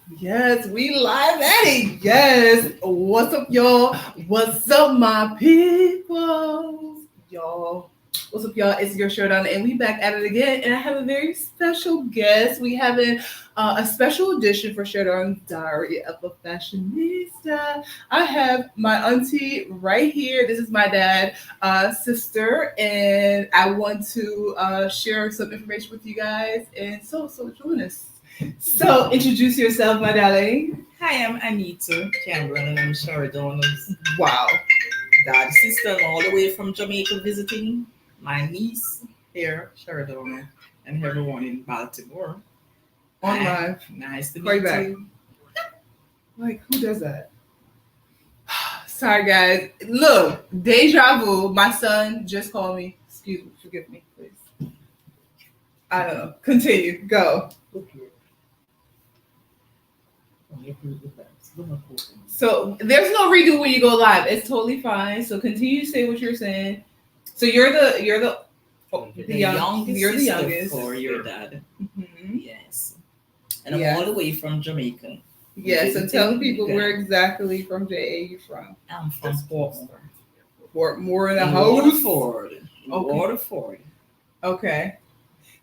Yes, we live at it. Yes. What's up, y'all? What's up, my people? Y'all. What's up, y'all? It's your Sheridonna, and we back at it again. And I have a very special guest. We have a special edition for Sheridonna's Diary of a Fashionista. I have my auntie right here. This is my dad, sister, and I want to share some information with you guys. And so join us. So, introduce yourself, my darling. Hi, I'm Anita Cameron and I'm Sheridonna's Wow. dad sister all the way from Jamaica visiting my niece here, Sheridonna, and everyone in Baltimore. On Hi. live. Nice to Call you meet back. you. Like, who does that? Sorry, guys. Look, deja vu. My son just called me. Excuse me. Forgive me, please. I don't know. Continue. Go. So, there's no redo when you go live. It's totally fine. So, continue to say what you're saying. So, you're the The youngest You're the sister youngest. for your dad. Mhm. Yes. And I'm Yeah. all the way from Jamaica. Yeah. So, tell the people Yeah. where exactly from JA you're from. I'm from Portmore. More in the In house. Waterford. In Okay. Waterford. Okay.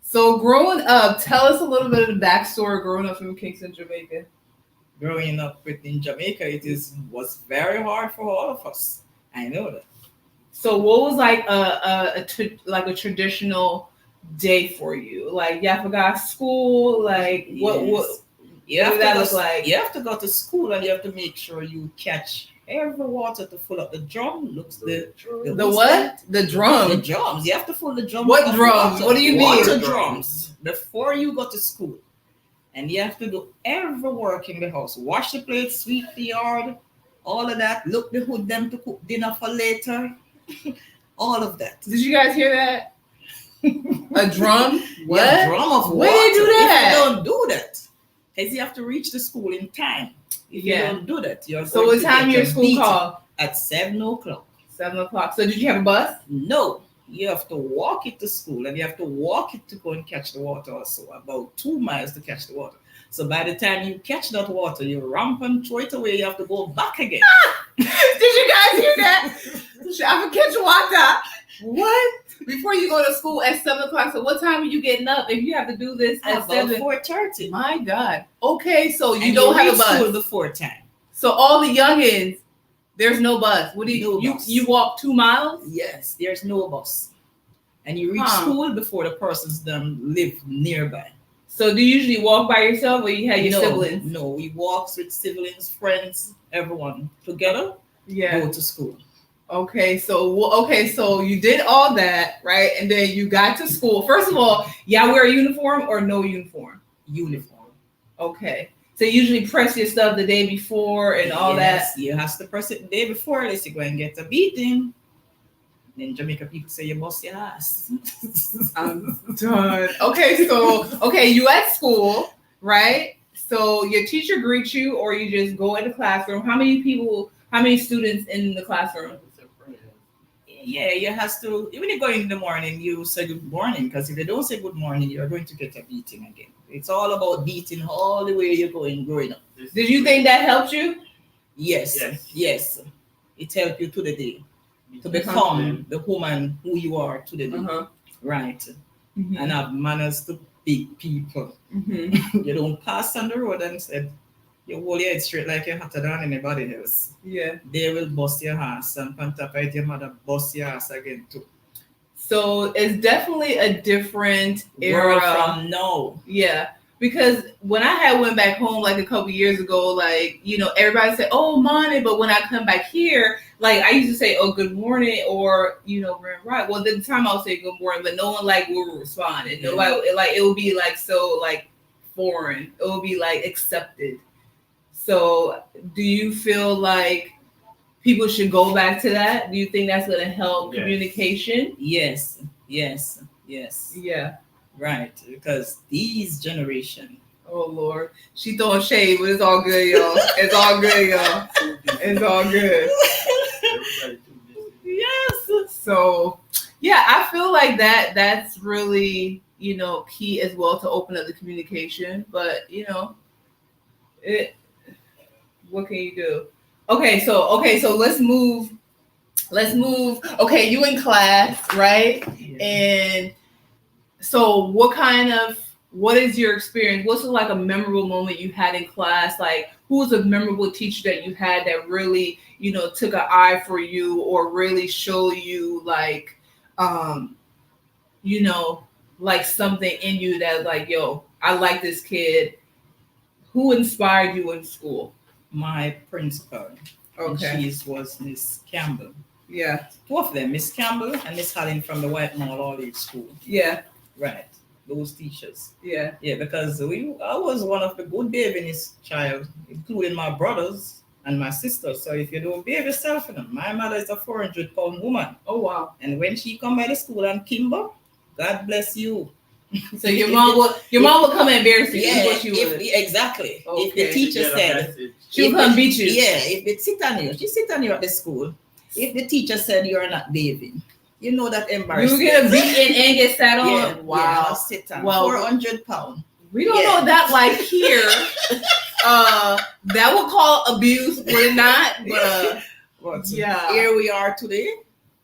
So growing up, tell us a little bit of the backstory growing up in Kingston, Jamaica. Growing up in Jamaica, was very hard for all of us. I know that. So what was like a traditional day for you? Like you forgot school, like what Yes. You what have did to that go, look like? You have to go to school and you have to make sure you catch every water to fill up the drum. The what? The drum. The drums. You have to fill the drum. What of drums? water. What do you mean? Water drums before you go to school. And you have to do every work in the house. Wash the plates, sweep the yard, all of that. Look the hood them to cook dinner for later. All of that. Did you guys hear that? A drum? What? A drum of water. When did you do that? If you don't do that, because you have to reach the school in time. If you don't do that, you're So going what to time get your school beaten call? at 7:00. 7:00. So did you have a bus? No, you have to walk it to school, and you have to walk it to go and catch the water. Also, about 2 miles to catch the water. So by the time you catch that water, you ramp and throw it away. You have to go back again. Did you guys hear that? I would catch water. What? Before you go to school at 7:00. So what time are you getting up if you have to do this at About 7? 4:30. My God. Okay, so you And don't have a reach school bus. before time. So all the youngins, there's no bus. What do No you bus. you walk 2 miles? Yes, there's no bus. And you reach Huh. school before the persons them live nearby. So do you usually walk by yourself or you have your no, siblings? No, we walk with siblings, friends, everyone together. Yeah. Go to school. Okay, so you did all that, right? And then you got to school. First of all, y'all wear a uniform or no uniform? Uniform. Okay. So you usually press your stuff the day before and all that. You have to press it the day before, unless you go and get a beating. Then Jamaica people say you bust your ass. I'm done. Okay, you at school, right? So your teacher greets you or you just go in the classroom. How many students in the classroom? Yeah, you have to, when you go in the morning, you say good morning, because if you don't say good morning, you're going to get a beating again. It's all about beating all the way you're growing up. Did you think that helped you? Yes. It helped you to the day to become the woman who you are to the day. Right. Mm-hmm. And have manners to big people. Mm-hmm. You don't pass on the road and say, you hold your head straight like you're hotter than anybody else. Yeah. They will bust your ass, and on top of it, your mother bust your ass again too. So it's definitely a different era World from now. Yeah, because when I went back home like a couple years ago, like everybody said, "Oh, morning," but when I come back here, like I used to say, "Oh, good morning," or right. Well, at the time I'll say good morning, but no one will respond, and nobody it would be so foreign. It would be accepted. So, do you feel like people should go back to that? Do you think that's going to help communication? Yes. Yeah. Right, because these generation. Oh Lord, she throwing shade, but it's all good, y'all. It's all good, y'all. It's all good. Yes. So, yeah, I feel like that's really key as well to open up the communication. But It. What can you do? Okay, so let's move. Let's move. Okay, you in class, right? Yeah. And so, what is your experience? What's like a memorable moment you had in class? Like, who was a memorable teacher that you had that really, took an eye for you or really showed you um, you know, like something in you that like, yo, I like this kid. Who inspired you in school? My principal. And Okay. she was Miss Campbell. Yeah. Two of them, Miss Campbell and Miss Hallin from the White Mall All Age School. Yeah. Right. Those teachers. Yeah. Yeah, because I was one of the good baby's child, including my brothers and my sister. So if you don't behave yourself, my mother is a 400-pound woman. Oh wow. And when she come by the school and Kimber, God bless you. So your mom would come and embarrass you. Yeah, What she would. exactly. Okay. If the teacher said She would come beat you. Yeah, if they sit on you, she sit on you at the school. If the teacher said you're not bathing, you know that embarrassment. You get beaten and get sat on. Yeah, Wow. Yeah, sit on. Well, 400 pounds. We don't know that like here. That would call abuse, would it not? But yeah. Here we are today.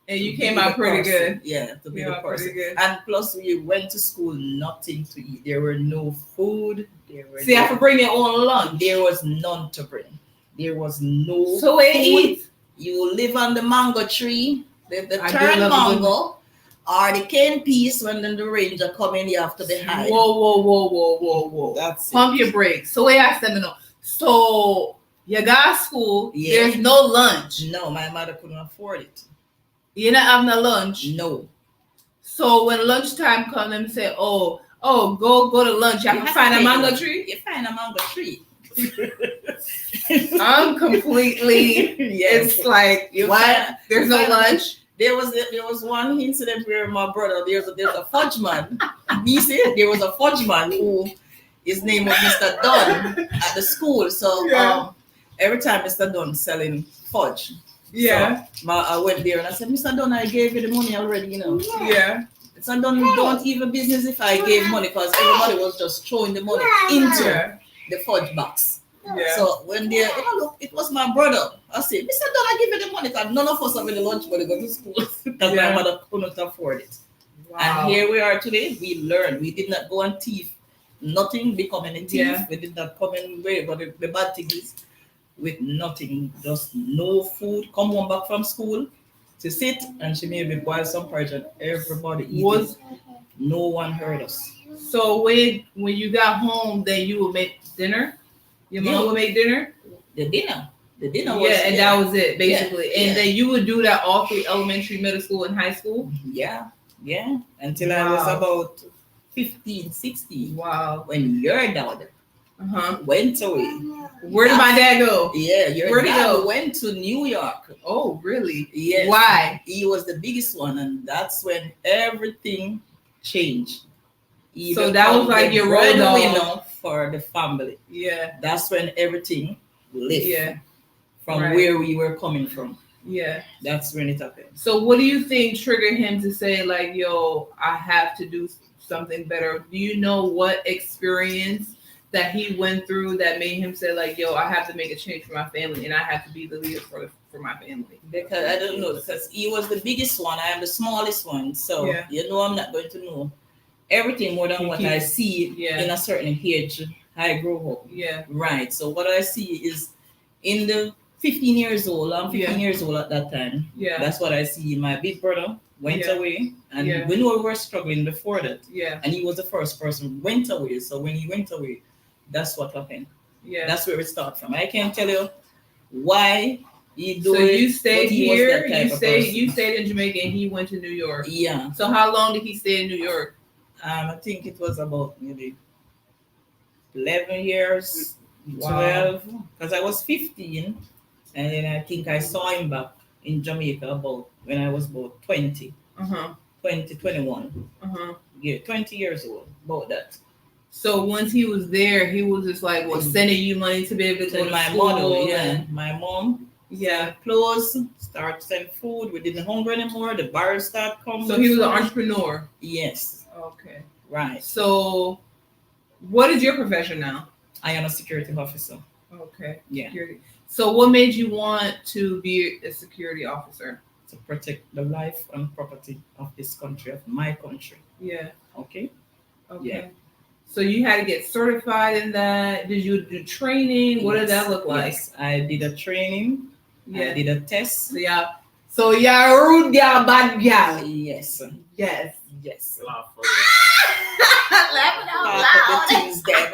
And you came out pretty good. Yeah, to be the person. Pretty good. And plus, we went to school nothing to eat. There were no food. See, I have to bring your own lunch. There was none to bring. There was no so where eat? You live on the mango tree, the I turned mango, or the cane piece when then the ranger come in, you have to be high. Whoa. That's Pump your brakes. So wait, I said no. So you got school, there's no lunch. No, my mother couldn't afford it. You're not having a lunch? No. So when lunchtime comes, them say, oh, go to lunch. You have to find a mango tree? You find a mango tree. I'm completely. It's like what? There's no lunch. There was one incident where my brother there's a fudge man. You see, there was a fudge man who his name was Mr. Dunn at the school. So every time Mr. Dunn selling fudge. Yeah. So I went there and I said, Mr. Dunn, I gave you the money already, Yeah. Mr. Dunn don't even business if I gave money because everybody was just throwing the money into the fudge box. Yeah. So when they, look, it was my brother. I said, Mr. Don, I give you the money because none of us have any lunch money to go to school because my mother couldn't afford it. Wow. And here we are today. We learned. We did not go and thief. Nothing becoming a thief. Yeah. We did not come in way. But the bad thing is, with nothing, just no food, come home back from school to sit and she maybe boil some porridge and everybody eating. No one heard us. So when you got home, then you would make dinner? Your mom would make dinner? The dinner was and that was it basically. Yeah. And then you would do that all through elementary, middle school, and high school? Yeah. Until I was about 15, 16. Wow. When your dad went away. Where did my dad go? Yeah, your dad went to New York. Oh, really? Yes. Why? He was the biggest one, and that's when everything changed. So that was like your role for the family. Yeah. That's when everything lifted. Yeah. From where we were coming from. Yeah. That's when it happened. So what do you think triggered him to say like, yo, I have to do something better? Do you know what experience that he went through that made him say like, yo, I have to make a change for my family and I have to be the leader for my family? Because I don't know, because he was the biggest one. I am the smallest one. So I'm not going to know everything more than what I see in a certain age. I grow up. Yeah. Right. So what I see is in the 15 years old, I'm 15 years old at that time. Yeah. That's what I see. My big brother went away. And we know we were struggling before that. Yeah. And he was the first person who went away. So when he went away, that's what happened. Yeah. That's where it started from. I can't tell you why he do so it. You stayed here, you stayed in Jamaica and he went to New York. Yeah. So how long did he stay in New York? I think it was about maybe 11 years, 12, because I was 15, and then I think I saw him back in Jamaica about when I was about 20, 21. Yeah, 20 years old, about that. So once he was there, he was just like, sending you money to be able to go to my school. Mother, my mom. Yeah, clothes, start selling food. We didn't hungry anymore. The bars start coming. So he was an entrepreneur. Yes. Okay. Right. So what is your profession now? I am a security officer. Okay. Yeah. Security. So what made you want to be a security officer? To protect the life and property of this country, of my country. Yeah. Okay. Okay. Yeah. So you had to get certified in that. Did you do training? What did that look like? Yes, I did a training. Yeah. I did a test. So y'all rude gal, bad gal. Yes. Yes. Yes. Laughing out Part loud. of the things then.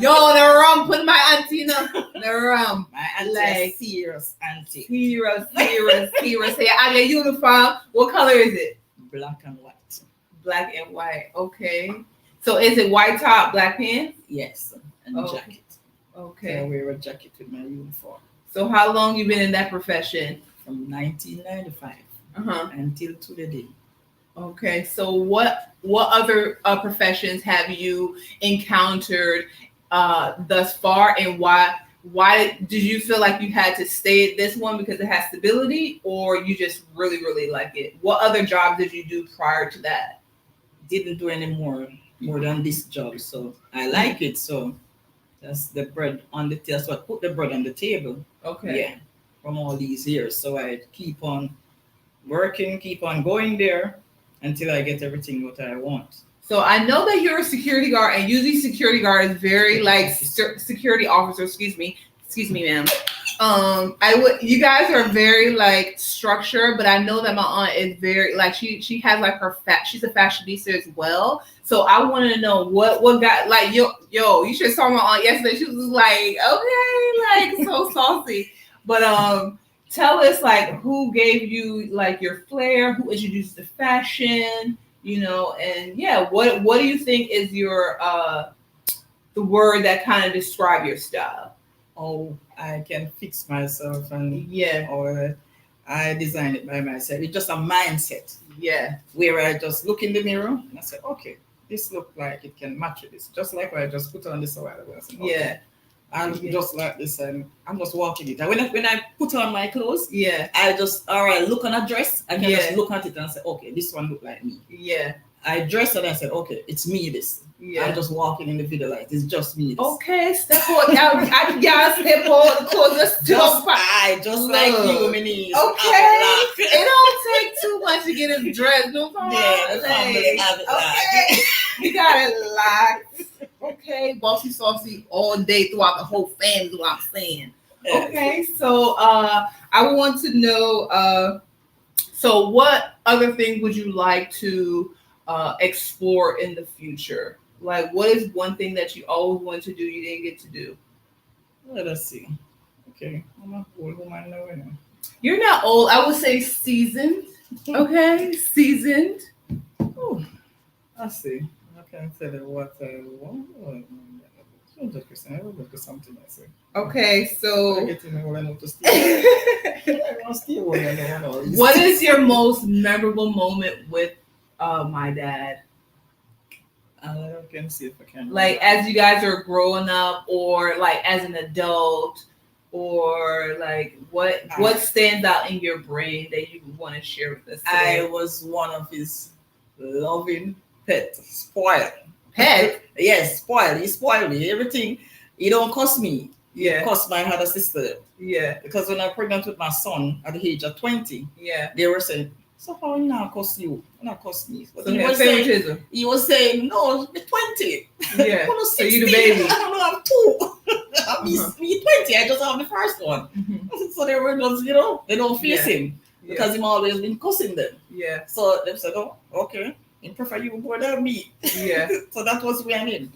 Yo, the rum. Put my auntie in the rum. My auntie, Like, serious auntie. Serious. Hey, I your uniform. What color is it? Black and white. Black and white. Okay. So is it white top, black pants? Yes. And Oh. jacket. Okay. So I wear a jacket with my uniform. So how long you been in that profession? From 1995 until to the day. Okay. So what other professions have you encountered thus far, and why did you feel like you had to stay at this one because it has stability, or you just really like it? What other jobs did you do prior to that? Didn't do any more than this job, so I like it. So that's the bread on the table. So I put the bread on the table. Okay. Yeah, from all these years. So I keep on working, keep on going there until I get everything what I want. So I know that you're a security guard, and usually security guard is very like security officer. Excuse me, ma'am. You guys are very like structured, but I know that my aunt is very like she has like she's a fashionista as well. So I want to know what got like yo you should have saw my aunt yesterday. She was like, okay, like so saucy. But tell us like who gave you like your flair, who introduced the fashion, and yeah, what do you think is your the word that kind of describe your style? Oh, I can fix myself, and or I design it by myself. It's just a mindset. Yeah. Where I just look in the mirror and I say, okay, this look like it can match with this. Just like when I just put on this a while ago. I said, okay, yeah. I'm just like this, and I'm just walking it. And when I put on my clothes, yeah, I just look on a dress and just look at it and say, okay, this one look like me. Yeah. I dress it and I said, okay, it's me this. Yeah. I'm just walking in the video like it's just me. This. Okay, step on. I gotta step on clothes. Just like you, Minnie. Okay, it don't take too much to get his dress. No problem. Yeah, okay, you gotta lie. Okay, bossy saucy all day throughout the whole family. Is what I'm saying. Yeah. Okay, so I want to know. So what other thing would you like to explore in the future? Like, what is one thing that you always wanted to do you didn't get to do? Let us see. Okay, I'm not old woman now. You're not old. I would say seasoned. Okay, seasoned. Oh, I see. I can't tell you what I want. I will look at something I say. Okay, so I get to know enough to steal. What is your most memorable moment with my dad? I can see if I can. Like as you guys are growing up, or like as an adult, or like what stands out in your brain that you want to share with us today? I was one of his loving pet, spoiled. Pet? Yes, spoiled. He spoiled me. Everything. He don't cost me. Yeah. Cost my other sister. Yeah. Because when I was pregnant with my son at the age of 20, they were saying, so how it not cost you? It not cost me. But so he was saying, no, be 20. Yeah. So you the baby. I don't have two. Me 20. I just have the first one. Mm-hmm. So they were just, they don't face him. Because him always been cussing them. Yeah. So they said, oh, okay. I prefer you more than me. Yeah. So that was where I in.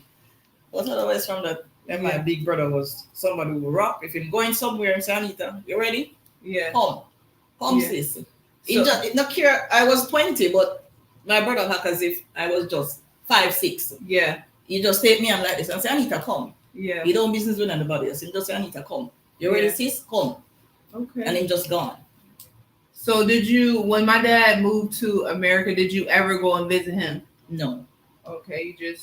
But otherwise from that, and my big brother was somebody who would rock. If you're going somewhere and say, Anita, you ready? Yeah. Come, sis. He just not care. I was 20, but my brother act as if I was just 5, 6. Yeah. He just take me and like this and say, Anita, come. Yeah. He don't business with anybody else. He just say, Anita, come. You ready, sis? Come. Okay. And he just gone. So when my dad moved to America, did you ever go and visit him? No. Okay, you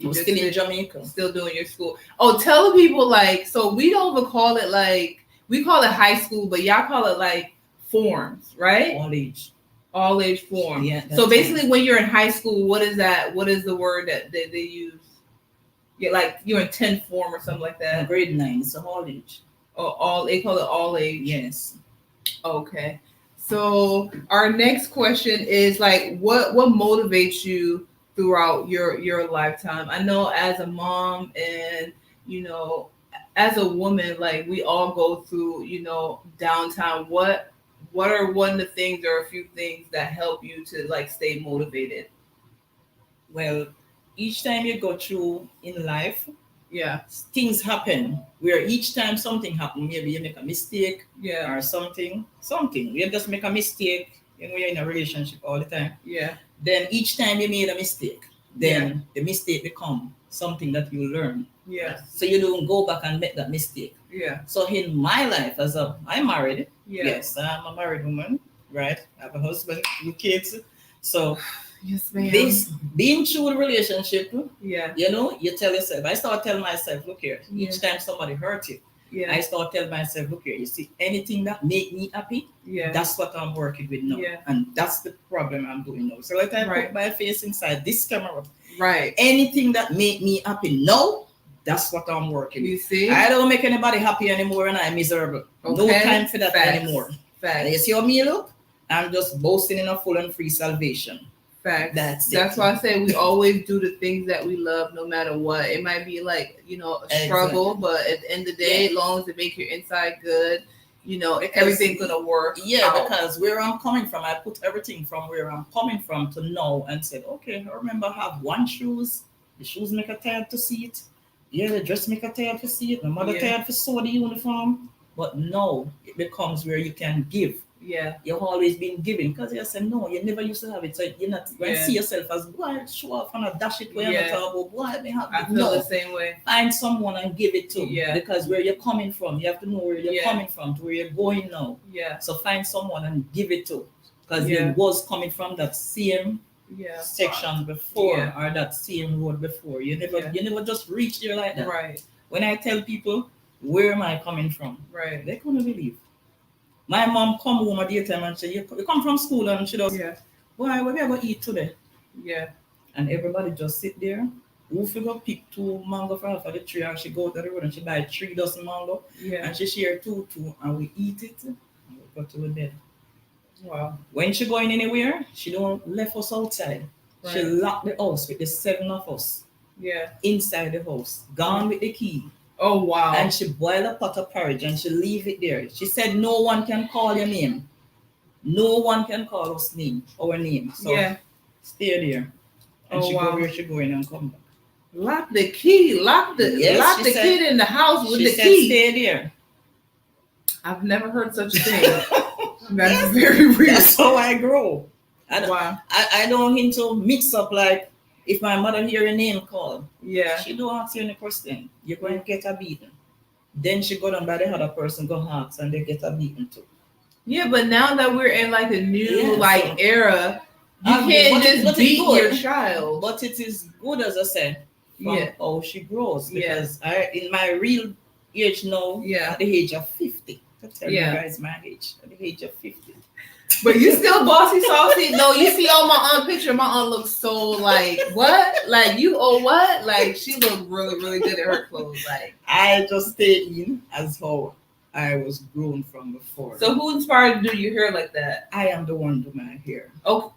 was still in Jamaica. Still doing your school. Oh, tell the people like, so we don't even call it like, we call it high school, but y'all call it like forms, right? All age form. Yeah. So basically when you're in high school, what is that? What is the word that they use? Yeah, like you're in 10th form or something like that. Grade 9. It's a whole age. Oh, all they call it all age. Yes. Okay. So our next question is like, what motivates you throughout your lifetime? I know as a mom and as a woman, like we all go through downtime. What are one of the things or a few things that help you to like stay motivated? Well, each time you go through in life, Yeah. things happen where each time something happens, maybe you make a mistake Yeah. or something. You just make a mistake. You're in a relationship all the time. Yeah. Then each time you made a mistake, then the mistake become something that you learn. Yeah. So you don't go back and make that mistake. Yeah. So in my life, I'm married. Yeah. Yes, I'm a married woman, right? I have a husband, 2 kids. So yes, ma'am. this being through the relationship, yeah, you tell yourself. I start telling myself, look here. Each time somebody hurt you, I start telling myself, look here. You see, anything that make me happy, that's what I'm working with now, and that's the problem I'm doing now. So let I put my face inside this camera. Right. Anything that make me happy now, that's what I'm working with. You see, I don't make anybody happy anymore, and I'm miserable. Okay. No time for that anymore. Facts. You see how me look? I'm just boasting in a full and free salvation. Facts. That's why I say we always do the things that we love no matter what. It might be like, a struggle, but at the end of the day, as long as it makes your inside good, everything's gonna work. Yeah, out. Because where I'm coming from, I put everything from where I'm coming from to now and said, okay, I remember I have one shoes. The shoes make her tired to see it. Yeah, the dress make her tired to see it. My mother tired to sew the uniform. But no, it becomes where you can give. Yeah, you've always been giving because you said no, you never used to have it. So you're not going to see yourself as boy, show off and dash it where you're not about boy, I may have it. I feel the same way. Find someone and give it to. Yeah. Because where you're coming from, you have to know where you're coming from to where you're going now. Yeah. So find someone and give it to. Because you was coming from that same section before or that same road before. You never just reach there like that. Right. When I tell people where am I coming from, right, they couldn't believe. My mom come home at daytime and say, you come from school, and she does, why, what are we going to eat today? Yeah. And everybody just sit there. Who figure pick 2 mango from off of the tree, and she go to the road and she buy 3 dozen mango. Yeah. And she share 2, and we eat it and we go to the bed. Wow. When she going anywhere, she don't left us outside. Right. She lock the house with the 7 of us. Yeah. Inside the house. Gone with the key. Oh, wow. And she boil a pot of porridge and she leave it there. She said, no one can call your name. No one can call us our name. So stay there. And she go where she going and come back. Lock the key. Lock the kid in the house with the key. She said stay there. I've never heard such a thing. That's very weird. That's how I grow. I don't need to mix up like, if my mother hear a name called, she don't ask you any question. You're going to get a beating. Then she go down by the other person, go ask, and they get a beating too. Yeah, but now that we're in like a new era, you can't just beat your child. But it is good, as I said, from how she grows. Because in my real age now, at the age of 50, to tell you guys my age, at the age of 50. But you still bossy saucy. No, you see on my aunt picture, my aunt looks so like what? Like you what? Like she looked really, really good at her clothes. Like I just stay in as how I was grown from before. So who inspired you to do your hair like that? I am the one do my hair. Oh.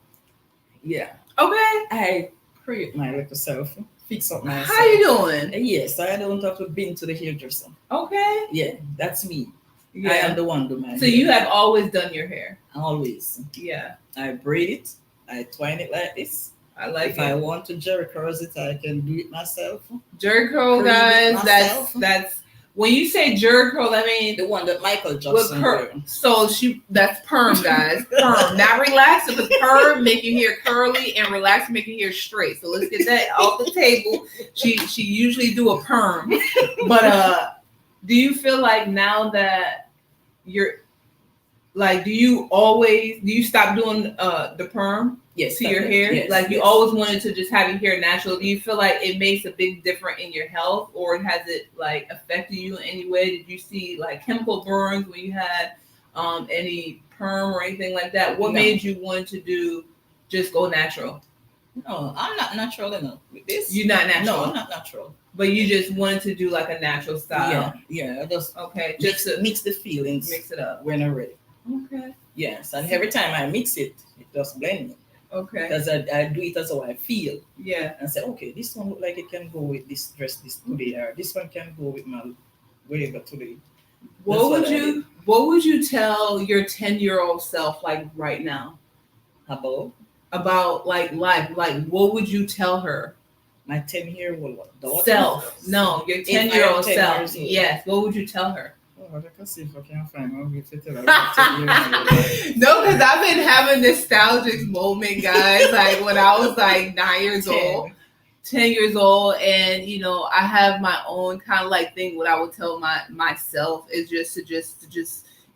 Yeah. Okay. I create my little self. Fix up myself. How you doing? Yes, I don't have to been to the hairdresser. Okay. Yeah, that's me. Yeah. I am the one do my hair. So you have always done your hair? Always. Yeah. I braid it. I twine it like this. I like if I want to jerry curls it, I can do it myself. Jerry curl, guys. That's when you say jerry curl, I mean the one that Michael Jackson did. So that's perm, guys. Perm. Not relaxed, but perm make your hair curly and relaxed make your hair straight. So let's get that off the table. She usually do a perm. But do you feel like now that you're like, do you stop doing the perm to your hair? Yes, like you always wanted to just have your hair natural. Do you feel like it makes a big difference in your health, or has it like affected you in any way? Did you see like chemical burns when you had any perm or anything like that? What made you want to just go natural? No, I'm not natural enough with this. You're not natural? No, I'm not natural. But you just wanted to do like a natural style. Yeah. I just Okay. just mix the feelings. Mix it up. When I'm ready. Okay. Yes, and every time I mix it, it just blend me. Okay. Because I do it as how I feel. Yeah. And say, okay, this one look like it can go with this dress this today, or this one can go with my whatever today. What would you tell your 10-year-old self like right now? About like life? Like what would you tell her? My 10-year-old daughter? Self. No, your 10-year-old self. Yes. What would you tell her? Oh, I can see if I can find one way to tell her. No, because I've been having nostalgic moment, guys. Like when I was like 9 years old, 10 years old, and you know, I have my own kind of like thing. What I would tell myself is just to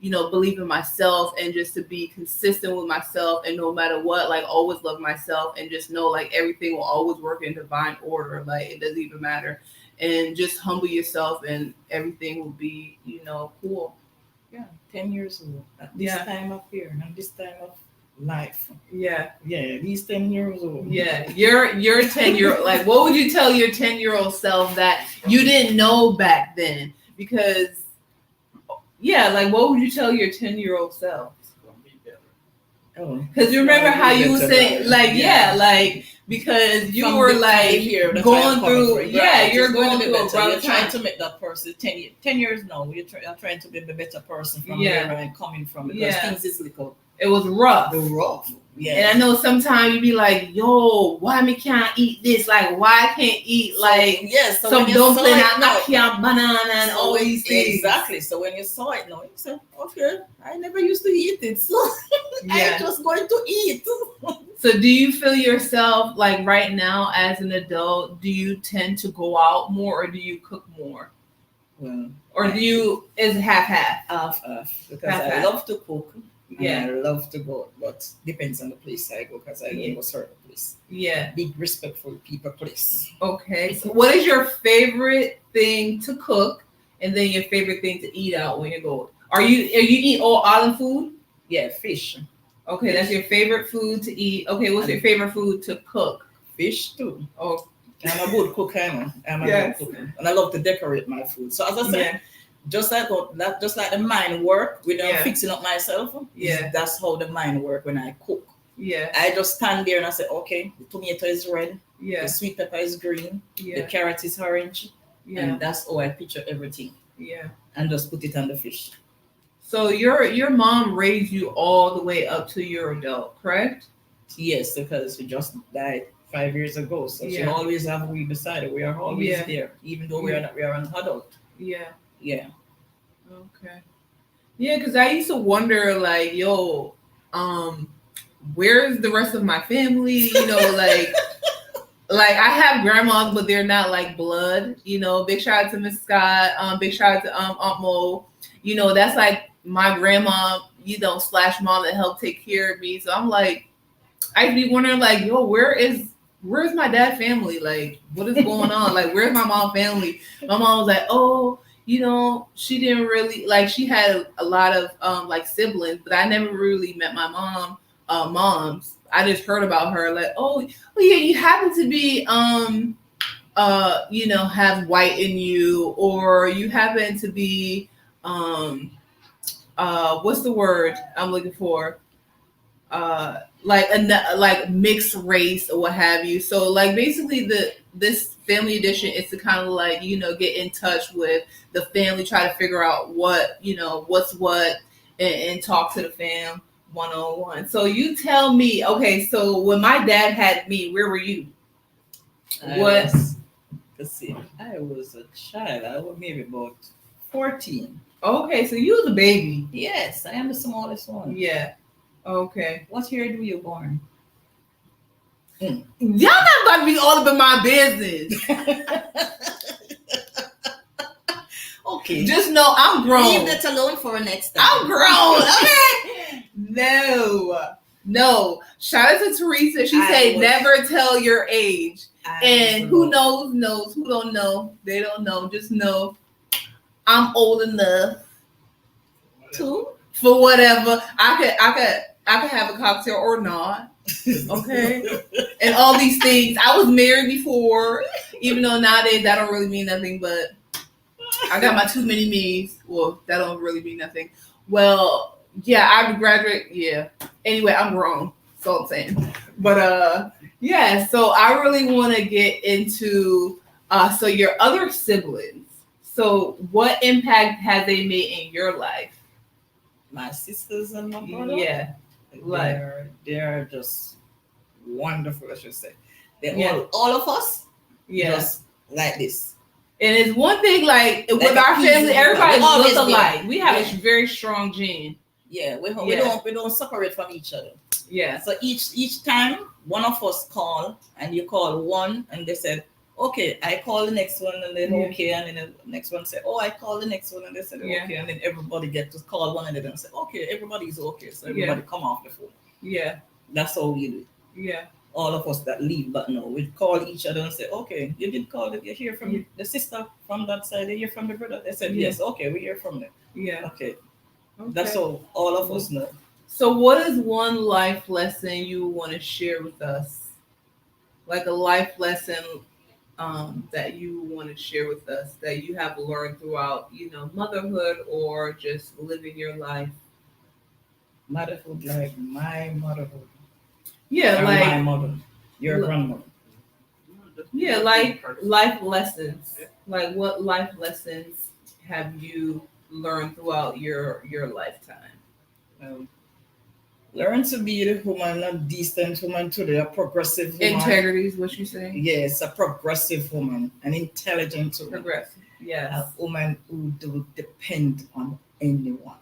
you know, believe in myself and just to be consistent with myself, and no matter what, like always love myself and just know like everything will always work in divine order. Like it doesn't even matter. And just humble yourself and everything will be, you know, cool. Yeah, 10 years old. At this time of year and this time of life. Yeah. Yeah, these 10 years old. Yeah. Your 10-year-old, like what would you tell your 10-year-old self that you didn't know back then? Because like what would you tell your 10-year-old self? Because you remember how you were saying, like, like, because you were like going through, you're going through a rough time. You're trying to make that person 10 years now. You're trying to be a better person from where I'm coming from, because things is little. It was rough. Yeah. And I know sometimes you be like, yo, why me can't eat this? Like, why I can't eat like some dumpling and ackee banana and all these things. Exactly. So when you saw it now, you said, okay, I never used to eat it, so I'm just going to eat. So do you feel yourself like right now as an adult, do you tend to go out more or do you cook more? Well, or do you, is it half-half? Half-half. Because I love to cook. Yeah, I love to go, but depends on the place I go, because I go to a certain place. Yeah. Big respectful people place. Okay. So what is your favorite thing to cook, and then your favorite thing to eat out when you go? Are you eat all island food? Yeah, fish. Okay, that's your favorite food to eat. Okay, what's your favorite food to cook? Fish too. Oh, I'm a good cook, I'm a good cook, and I love to decorate my food. So as I said. Just like the mind work when I'm fixing up myself. Yeah, that's how the mind work when I cook. Yeah, I just stand there and I say, okay, the tomato is red. Yeah, the sweet pepper is green. Yeah, the carrot is orange. Yeah, and that's how I picture everything. Yeah, and just put it on the fish. So your mom raised you all the way up to your adult, correct? Yes, because she just died 5 years ago. So she always have we beside her. We are always there, even though we are an adult. Yeah. Yeah. Okay. Yeah, because I used to wonder, like, yo, where's the rest of my family? You know, like I have grandmas, but they're not like blood. You know, big shout out to Miss Scott. Big shout out to Aunt Mo. You know, that's like my grandma. You know, / mom that helped take care of me. So I'm like, I'd be wondering, like, yo, where's my dad family? Like, what is going on? Like, where's my mom family? My mom was like, oh. You know, she didn't really like. She had a lot of like siblings, but I never really met my moms. I just heard about her. Like, oh yeah, you happen to be you know, have white in you, or you happen to be what's the word I'm looking for? Like mixed race or what have you. So like basically this family edition is to kind of like, you know, get in touch with the family, try to figure out what, you know, what's what, and talk to the fam one-on-one. So you tell me, okay, so when my dad had me, where were you? Let's see, I was a child. I was maybe about 14. Okay, so you was a baby. Yes, I am the smallest one. Yeah. Okay. What year were you born? Y'all not about to be all up in my business. Okay. Just know I'm grown. Leave that alone for next time. I'm grown. Okay. No. Shout out to Teresa. She said never tell your age. And who knows. Who don't know, they don't know. Just know I'm old enough to for whatever. I could have a cocktail or not. Okay. And all these things. I was married before, even though nowadays that don't really mean nothing, but I got my too many me's. Well, that don't really mean nothing. Well, yeah, I graduate. Yeah. Anyway, I'm grown. That's all I'm saying. But yeah. So I really want to get into so your other siblings. So what impact have they made in your life? My sisters and my brother. Yeah. Like they're just wonderful, I should say. They're Yeah. all of us yeah. just like this. And it's one thing like with Like our a piece family, of everybody it. Always looks been. alike. We have Yeah. a very strong gene. Yeah, we Yeah. don't separate from each other. Yeah. So each time one of us call and you call one and they said, okay, I call the next one and then Yeah. okay, and then the next one said, oh, I call the next one and they said Yeah. okay, and then everybody get to call one another and say, okay, everybody's okay. So everybody come off the phone. Yeah. That's how we do it. Yeah. All of us that leave, but no, we call each other and say, okay, you did call it, you hear from the sister from that side, you hear from the brother. They said, yes, okay, we hear from them. Yeah. Okay. That's all of us know. So what is one life lesson you want to share with us? Like a life lesson that you want to share with us that you have learned throughout, motherhood or just living your life. Motherhood, like my motherhood. Yeah, Or like my mother, your grandmother. Yeah, like life lessons. Like what life lessons have you learned throughout your lifetime? Learn to be the woman, a decent woman today, a progressive woman. Integrity is what you say? Yes, a progressive woman, an intelligent woman. Progressive, yes. A woman who don't depend on anyone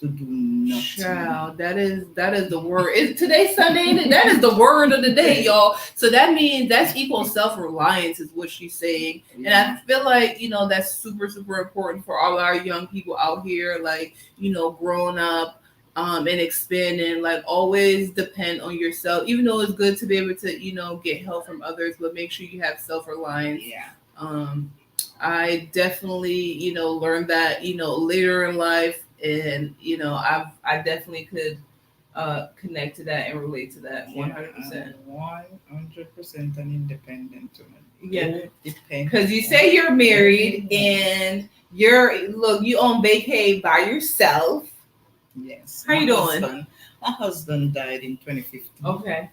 to do nothing. Child, that is the word. Today's Sunday, ain't it? That is the word of the day, y'all. So that means that's equal self-reliance is what she's saying. And I feel like, that's super, super important for all our young people out here, like, growing up. And expanding, like always depend on yourself, even though it's good to be able to, get help from others, but make sure you have self-reliance. Yeah. I definitely, learned that, later in life, and, I definitely could connect to that and relate to that 100%. 100% an independent woman. Yeah. Because you say you're married and you on vacay by yourself. Yes. How you doing? My husband died in 2015. Okay.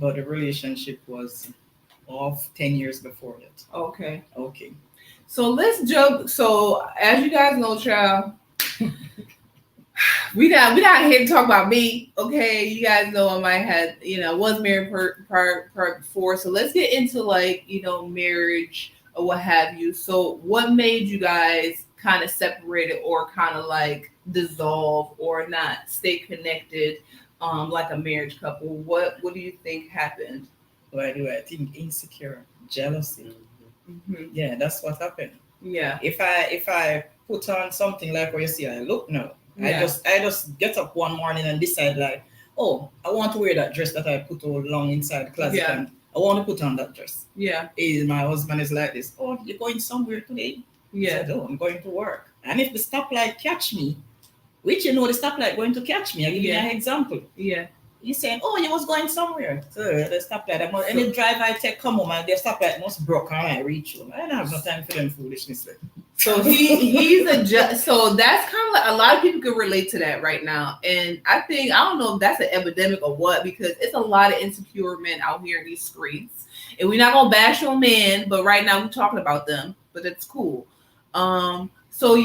But the relationship was off 10 years before that. Okay. So let's jump. So as you guys know, child, we not here to talk about me. Okay, you guys know I might had was married prior before. So let's get into marriage or what have you. So what made you guys kind of separated or kind of like dissolve or not stay connected like a marriage couple? What do you think happened? Well, I think insecure, jealousy. Yeah, that's what happened. Yeah. If I put on something like what you see I look now, I just get up one morning and decide like, oh, I want to wear that dress that I put all long inside the closet and I want to put on that dress. Yeah. My husband is like this, oh, you're going somewhere today? Yeah. I said, oh, I'm going to work. And if the stoplight catch me, which the stoplight going to catch me, I'll give you an example. Yeah. He's saying, oh, you was going somewhere. So the stoplight, any drive I take come home and the stoplight must broke and I reach home. I don't have no time for them foolishness. So he's so that's kind of like a lot of people can relate to that right now. And I don't know if that's an epidemic or what, because it's a lot of insecure men out here in these streets. And we're not gonna bash on men, but right now we're talking about them, but it's cool. So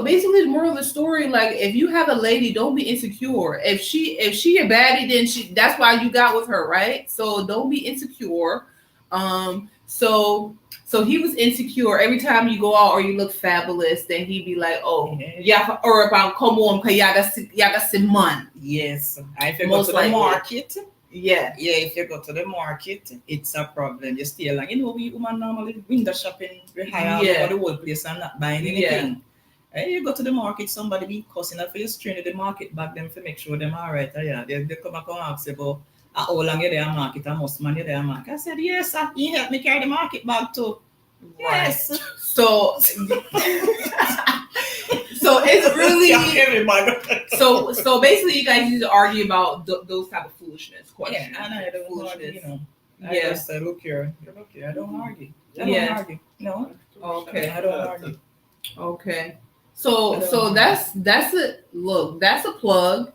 basically the moral of the story, like if you have a lady, don't be insecure. If she a baddie, then that's why you got with her, right? So don't be insecure. So he was insecure. Every time you go out or you look fabulous, then he'd be like, oh, yeah, or if I come home, cause y'all got some money. Yes. If you go to the market. Yeah. Yeah, if you go to the market, it's a problem. You stay like, we women normally window shopping, we hire the whole place and not buying anything. And you go to the market, somebody be cussing up for you strain to the market back them to make sure them all right. They come and ask you about how long you're there market, how much money you're there market. I said, yes, you help me carry the market bag too. Yes. So it's really basically, everybody. so basically, you guys used to argue about those type of foolishness questions. Yeah, and I don't argue, you know. I Yeah. just say, look here, I don't argue. I Yeah. don't argue. No, Okay. I don't argue. Okay. So that's a look. That's a plug,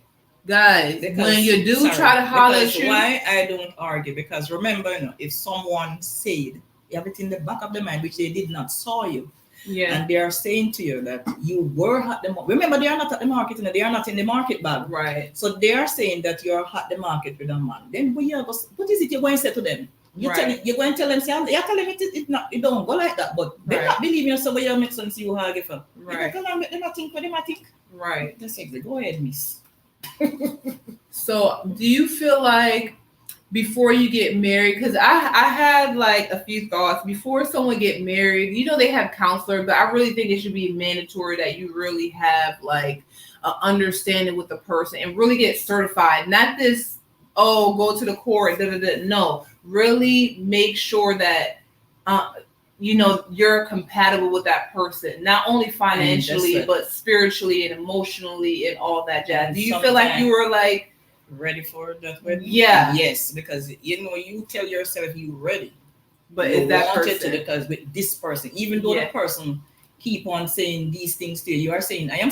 guys. Because, when you do try to holler at you, why I don't argue? Because remember, you know, if someone said you have it in the back of the mind, which they did not saw you, yeah, and they are saying to you that you were at the market. Remember, they are not at the market, you know, they are not in the market bag. right. So they are saying that you are at the market with a man. Then what is it you're going to say to them? You're going to tell them, say, you're telling me it don't go like that, but they not believe you, so you make sense you argue for. Right. You tell them, they not think what they might think. Right. That's exactly. Go ahead, miss. So do you feel like before you get married, because I had like a few thoughts before someone get married, you know, they have counselor, but I really think it should be mandatory that you really have like an understanding with the person and really get certified. Not this, oh, go to the court, no, really make sure that you know, you're compatible with that person, not only financially but spiritually and emotionally and all that jazz. Do you feel like you were like ready for that wedding? Yeah. Yes, because you know, you tell yourself you ready, but you is that want person it to, because with this person, even though the person keep on saying these things to you, you are saying, I'm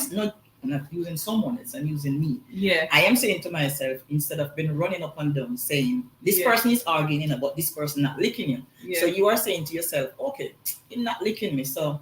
not using someone else, I'm using me. Yeah. I am saying to myself, instead of being running up and down saying this person is arguing about this person not licking you. Yeah. So you are saying to yourself, okay, he's not licking me, so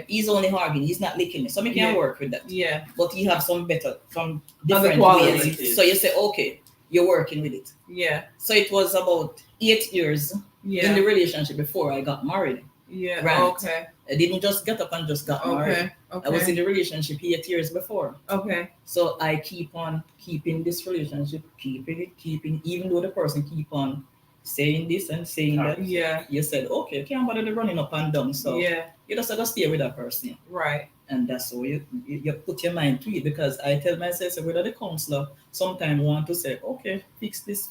he's only arguing, he's not licking me, so I can work with that. Yeah. But you have some different ways. So you say, okay, you're working with it. Yeah. So it was about 8 years in the relationship before I got married. Yeah. Right. Okay. I didn't just get up and just got married. Okay. I was in the relationship 8 years before. Okay. So I keep on keeping this relationship, keeping, even though the person keep on saying this and saying that. Yeah. You said, okay, can't bother running up and down. So you just have to stay with that person. Right. And that's how you put your mind to it, because I tell myself, so whether the counselor sometimes want to say, okay, fix this.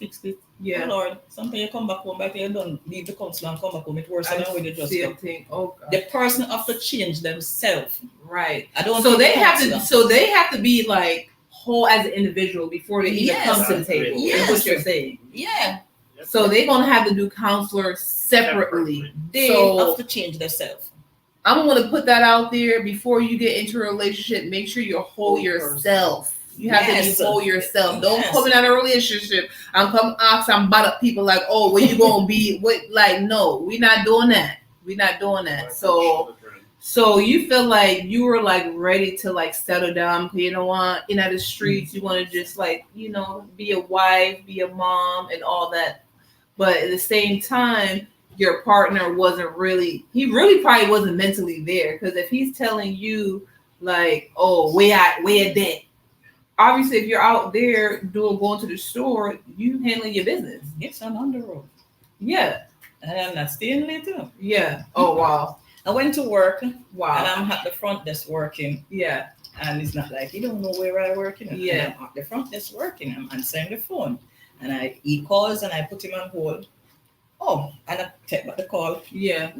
Yeah. Oh Lord, sometimes you come back home, but you don't leave the counselor and come back home. It's worse than when you just come. Oh, God. The person have to change themselves. Right. I don't. So they have to. So they have to be like whole as an individual before they even come to the table. Yes. That's what you're saying. Yeah. So they're gonna have to do counselor separately. They have to change themselves. I'm going to put that out there. Before you get into a relationship, make sure you're whole yourself. You have to be whole yourself. Don't come in a relationship and come ask and butt up people like, oh, where you going to be? What? Like, no, we're not doing that. We're not doing that. So you feel like you were like ready to like settle down. You don't want in the streets. You want to just like, you know, be a wife, be a mom and all that. But at the same time, your partner he really probably wasn't mentally there, because if he's telling you like, oh, where that, obviously if you're out there going to the store, you handling your business. Yes, I'm on the road. Yeah. And I'm not staying late too. Yeah. Oh wow. I went to work. Wow. And I'm at the front desk working. Yeah. And it's not like you don't know where I work. Yeah. I'm at the front desk working. I'm answering the phone. And he calls and I put him on hold. Oh, and I take back the call. Yeah.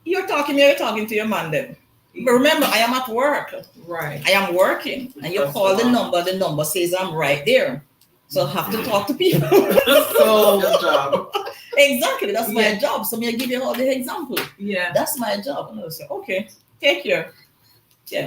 You're talking to your man then. But remember, I am at work. Right. I am working. And you call the number says I'm right there. So I have to talk to people. So good job. Exactly. That's my job. So I give you all the example. Yeah. That's my job. And I say, okay, take care.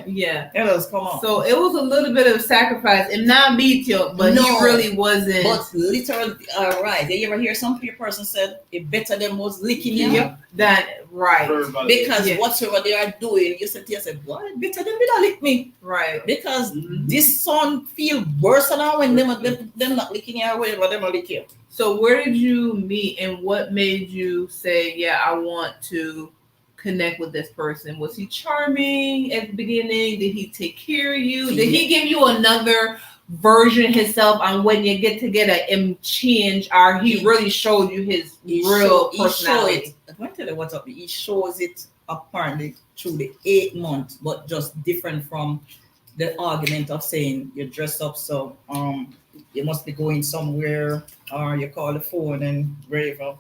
Yeah. It was come on. So it was a little bit of sacrifice, and not beat you, but he really wasn't. But literally, right. Did you ever hear some person said it better than was licking you? Yep. That right. Because whatever they are doing, you said to yourself, what better than they lick me? Right. Because this son feel worse than when them not licking you or whatever them lick you. So where did you meet, and what made you say, yeah, I want to connect with this person? Was he charming at the beginning? Did he take care of you? Did he give you another version himself on when you get together and change, or he really showed you his real personality? I'm going to tell you what's up. He shows it apparently through the 8 months, but just different from the argument of saying you dress up so you must be going somewhere, or you call the phone and wherever.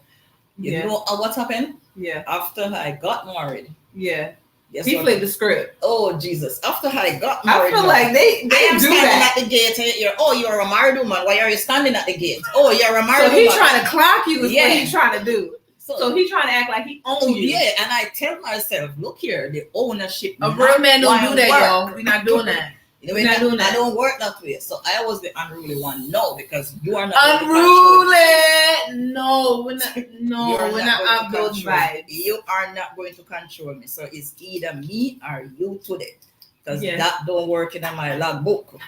You know what happened? Yeah. After I got married. Yeah. Guess He what? flipped the script. Oh Jesus! After I got I married, feel now, like they I am do standing that. at the gate. And you're a married woman. Why are you standing at the gate? Oh, you're a married So he's woman. trying to clock you. Is Yeah. what he's trying to do. So So he's trying to act like he owns you. yeah, and I tell myself, look here, the ownership. A real man don't why do that, work. y'all. We're not doing that. We're not doing that. I don't work that way. So I was the unruly one. No, because you are not unruly. No, we're not. No, we're not going on to those control vibes. me. You are not going to control me. So it's either me or you today. Because Yeah. that don't work in my logbook.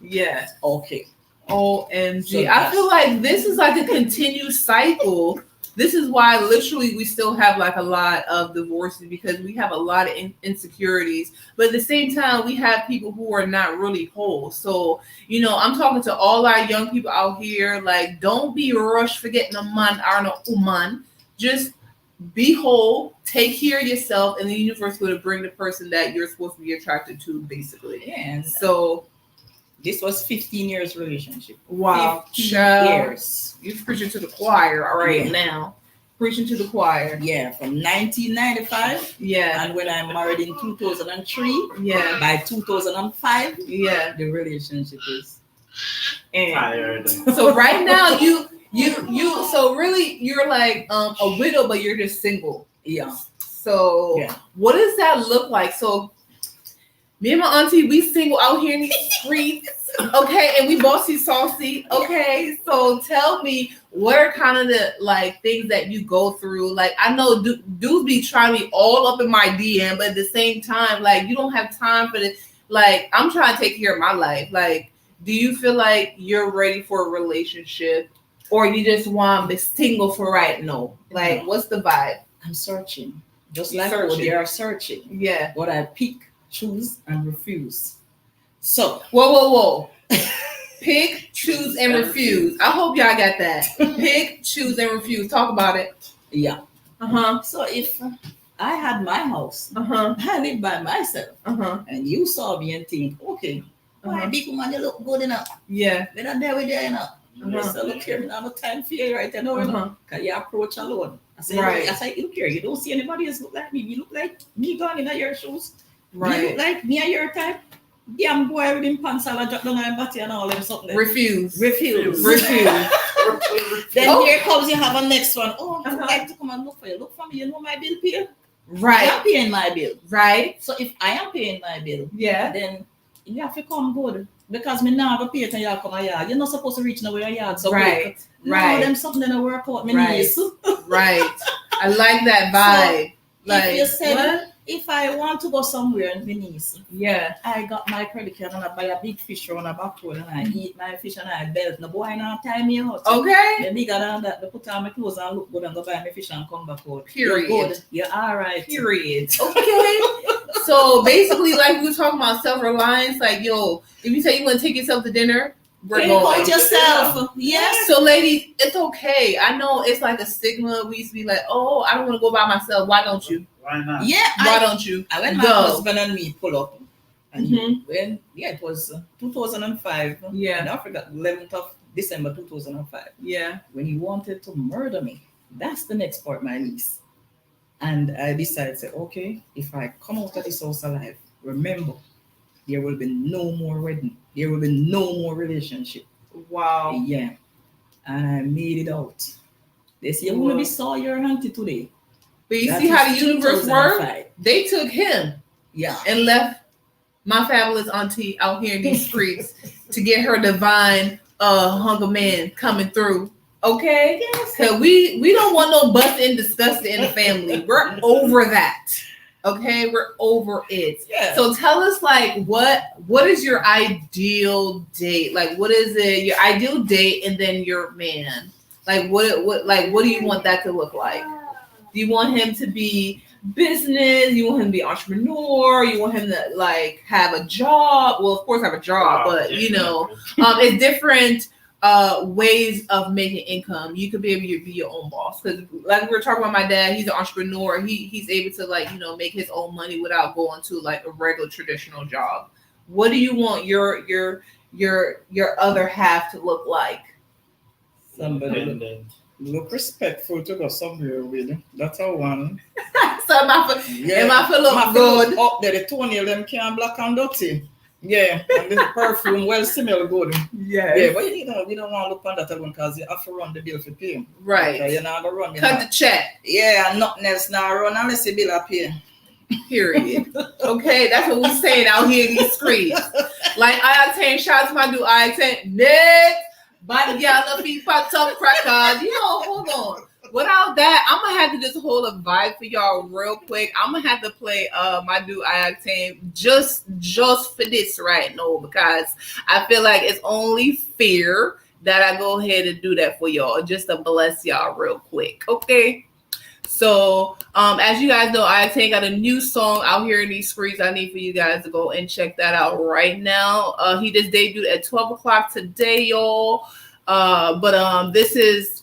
Yeah. Okay. OMG. So I feel like this is like a continued cycle. This is why literally we still have like a lot of divorces because we have a lot of insecurities. But at the same time, we have people who are not really whole. So, you know, I'm talking to all our young people out here. Like, don't be rushed for getting a man or no woman. Just be whole, take care of yourself, and the universe will bring the person that you're supposed to be attracted to, basically. Yeah. So this was 15 years relationship. wow. 15 years. You're preaching to the choir right Yeah. now. Preaching to the choir. Yeah, from 1995. Yeah. And when I married in 2003, Yeah. by 2005, Yeah. the relationship is tired. So right now you so really you're like a widow, but you're just single. Yeah. So Yeah. what does that look like? So me and my auntie, we single out here in the streets, okay, and we bossy saucy, okay. So tell me, what are kind of the like things that you go through? Like I know dudes be trying me all up in my DM, but at the same time, like you don't have time for this. Like I'm trying to take care of my life. Like, do you feel like you're ready for a relationship, or you just want to be single for right now? Like, what's the vibe? I'm searching, just You're like searching. they are searching. Yeah. What I pick, choose, and refuse. So Whoa. Pick, choose, and refuse. I hope y'all got that. Pick, choose, and refuse. Talk about it. yeah. Uh-huh. So if I had my house, Uh-huh. I live by myself, Uh-huh. and you saw me and think, okay, why big woman, you look good enough. Yeah. We're not there with you, you know. Uh-huh. So look here, we don't have no time for you right now, you know. Uh-huh. Because you approach alone. I say, Right. look here, you don't see anybody else look like me. You look like me gone in your shoes. You look Right. like me and your type. Damn boy with him pants all drop down my body and all them something. Refuse. Refuse. Then here comes you have a next one. Oh, I'd like to come and look for you. Look for me, you know my bill pay. I Right. am paying my bill. Right. So if I am paying my bill, Yeah. then you have to come good. Because me now have a pay and you come a yard. You're not supposed to reach nowhere yard. So Right. quick. Right. No, them something that work out me Right. knees. Right. I like that vibe. Like if you said what? if I want to go somewhere in Venice, Yeah. I got my credit card and I buy a big fish on a back road and I eat my fish and I belt. No boy now tie me out. Okay. The bigger than that, they put on my clothes and look good and go buy my fish and come back out. Period. You're good. You're all right. Period. Okay. So basically, like we were talking about self-reliance, like yo, if you say you want to take yourself to dinner, we're Take going. out yourself. Yes. So ladies, it's okay. I know it's like a stigma. We used to be like, oh, I don't want to go by myself. Why don't you? Why not? Yeah. Why don't you? When my go? husband and me pull up, and Mhm. when it was 2005. Yeah. And I forgot 11th of December 2005. Yeah. When he wanted to murder me. That's the next part, my niece. And I decided to say, okay, if I come out of this house alive, remember, there will be no more wedding. There will be no more relationship. Wow. Yeah. And I made it out. They say, you will be saw your auntie today. But you That see how is the universe 2005. works? They took him Yeah. and left my fabulous auntie out here in these streets to get her divine hunger man coming through. Okay? Yes. Cause we don't want no busted and disgusted in the family. We're over that. Okay, we're over it. Yeah. So tell us, like, what is your ideal date? Like, what is it? Your ideal date, and then your man. Like, what do you want that to look like? Do you want him to be business? You want him to be entrepreneur? You want him to like have a job? Well, of course, have a job, but you know, it's different ways of making income. You could be able to be your own boss, because like we were talking about, my dad, he's an entrepreneur. He's able to, like, you know, make his own money without going to like a regular traditional job. What do you want your other half to look like? Somebody. Independent. Look respectful to go somewhere with. That's a one. So am I feel look good? Up there, the toenail them can black and dirty. Yeah, and the perfume well smell good. Yes. Yeah, but we don't want to look on that alone because you have to run the bill for pay. Right. Okay, you're not gonna run. Cut the check. Yeah, nothing else now run unless you bill up here. Period. Okay, that's what we're saying out here in these streets. Like I obtain shots, my do I obtain next. Body y'all feet popped up crackers. Hold on. Without that, I'm gonna have to just hold a vibe for y'all real quick. I'm gonna have to play my do I obtain just for this right now because I feel like it's only fair that I go ahead and do that for y'all just to bless y'all real quick. Okay. So, as you guys know, I got a new song out here in these streets. I need for you guys to go and check that out right now. He just debuted at 12 o'clock today, y'all. But this is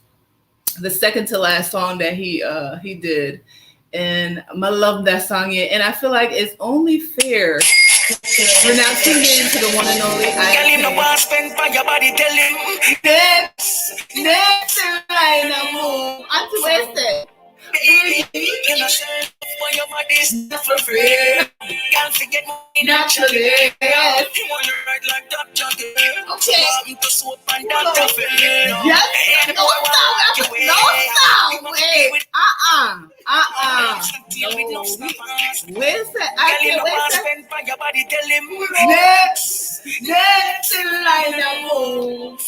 the second to last song that he did. And I love that song. Yeah. And I feel like it's only fair. We're now tuning in to the one and only next line of move. Aunty Weston. For free. Can't forget naturally. Yes. Okay. Yes. No sound. Wait. No. Where's that? I can't Next in line of move.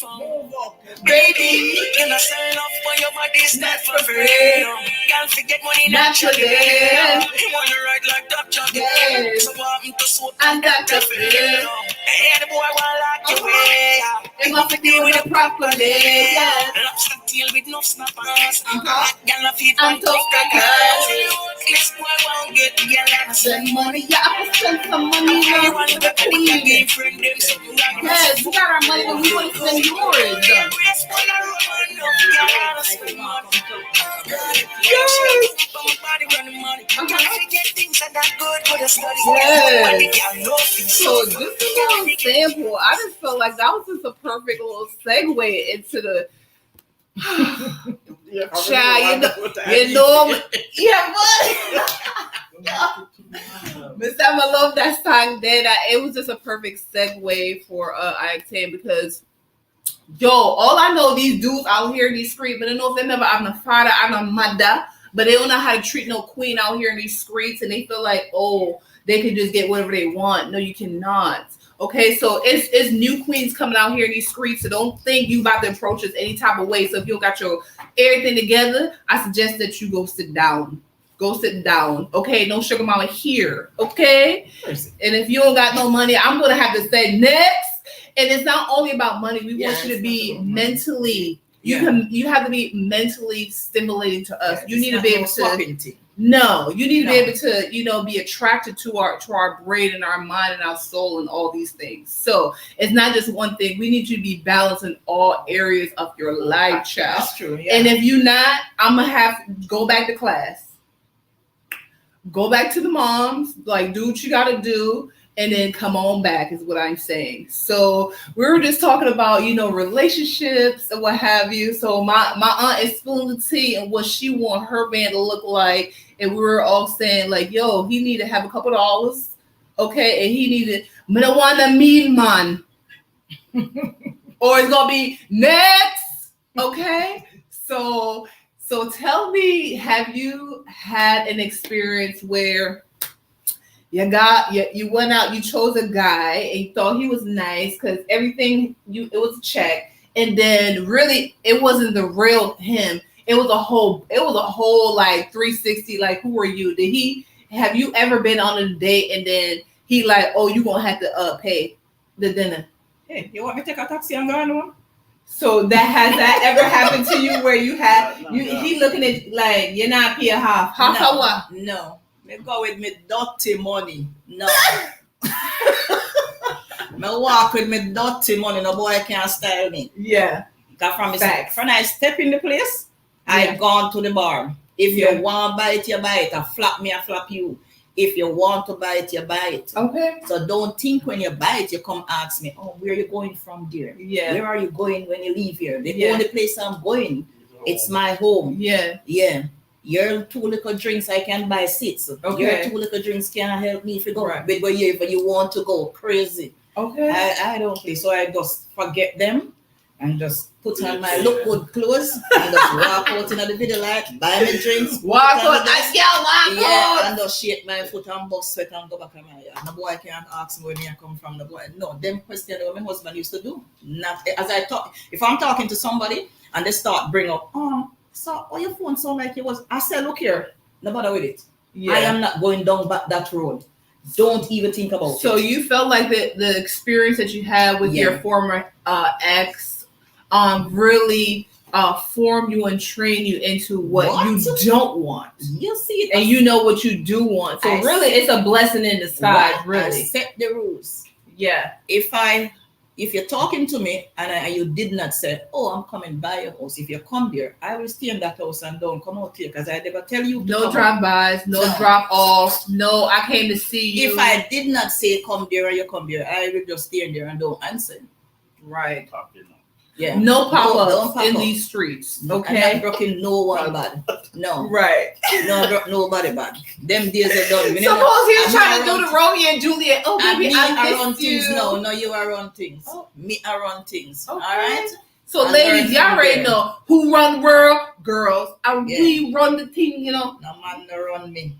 Baby. Can I sell off for your body's not for free? Can't forget money naturally. You want to ride like Dr. Yes. So want me to swoop and Dr. Phil. Hey, the boy want lock your way. They must be doing it properly. Lots of deal with no snappers. Gonna feed and tough crackers. This boy won't get the girl and spend money. Yeah, I can spend some money. You want to get the game friend them. Yes, we got our money, but we want to spend yours. So this is a little sample. I just felt like that was just a perfect little segue into the child. Miss Emma, I love that song. It was just a perfect segue for I obtain because. Yo, all I know these dudes out here in these streets, but I know if they never have a father, I'm a mother, but they don't know how to treat no queen out here in these streets, and they feel like, oh, they can just get whatever they want. No, you cannot. Okay, so it's new queens coming out here in these streets, so don't think you about to approach us any type of way. So if you don't got your everything together, I suggest that you go sit down. Go sit down. Okay, no sugar mama here. Okay, and if you don't got no money, I'm gonna have to say next. And it's not only about money. We want you to be mentally. You have to be mentally stimulating to us. You need to be able to. No, you need to be able to, be attracted to our brain and our mind and our soul and all these things. So it's not just one thing. We need you to be balanced in all areas of your life, child. That's true. Yeah. And if you're not, I'm gonna have to go back to class. Go back to the moms. Like, do what you gotta do. And then come on back is what I'm saying. So we were just talking about, relationships and what have you. So my aunt is spilling the tea and what she want her man to look like. And we were all saying like, yo, he need to have a couple dollars. Okay. And he needed, I don't want a mean man. Or it's going to be next. Okay. So tell me, have you had an experience where you went out, you chose a guy and you thought he was nice because everything it was a check, and then really it wasn't the real him. It was a whole like 360. Like, who are you? Have you ever been on a date and then he like, oh, you gonna have to pay the dinner? Hey, you want me to take a taxi and go on? So has that ever happened to you where you have he looking at like you're not paying half or what? No. Me go with me dirty money. No. Me walk with me dirty money. No boy can't style me. Yeah. Because from I step in the place, I gone to the bar. If you want to buy it, you buy it. I flap me, I flap you. If you want to buy it, you buy it. Okay. So don't think when you buy it, you come ask me, oh, where are you going from, dear? Yeah. Where are you going when you leave here? The only place I'm going. It's my home. Yeah. Yeah. Your 2 little drinks, I can buy seats. Okay. Your 2 little drinks can help me if you go. Right. But wherever you want to go, crazy. Okay. I don't play. So I just forget them and just put on my look good clothes and just walk out in the video light, buy me drinks. Walk out. I scale walk Yeah, out. and just shake my foot and bust sweat and go back in my yard. The boy can't ask me where I come from. The boy, no, them questions what my husband used to do. Not as I talk. If I'm talking to somebody and they start bring up, so your phone sound like it was. I said, look here, no bother with it. Yeah. I am not going down that road. Don't even think about it. So you felt like the experience that you had with your former ex really form you and train you into what you don't want. You see it. And you know what you do want. So really it's a blessing in disguise, really. I set the rules. Yeah. If you're talking to me and you did not say, I'm coming by your house, if you come there, I will stay in that house and don't come out here because I never tell you. No drive-bys, no drop-offs, no, I came to see you. If I did not say come there or you come there, I will just stay in there and don't answer. Right. Yeah. No pop-ups in these streets. Okay. I'm not broken no one bad. No. Right. No, broke nobody bad. Them days are done. Suppose he was trying to do the Romeo and Juliet. Oh, baby, I run missed you. things. No, you are run things. Oh. Me, I run things. Okay. All right. So, ladies, y'all already know who run the world. Girls, we run the team. You know. No man, no run me.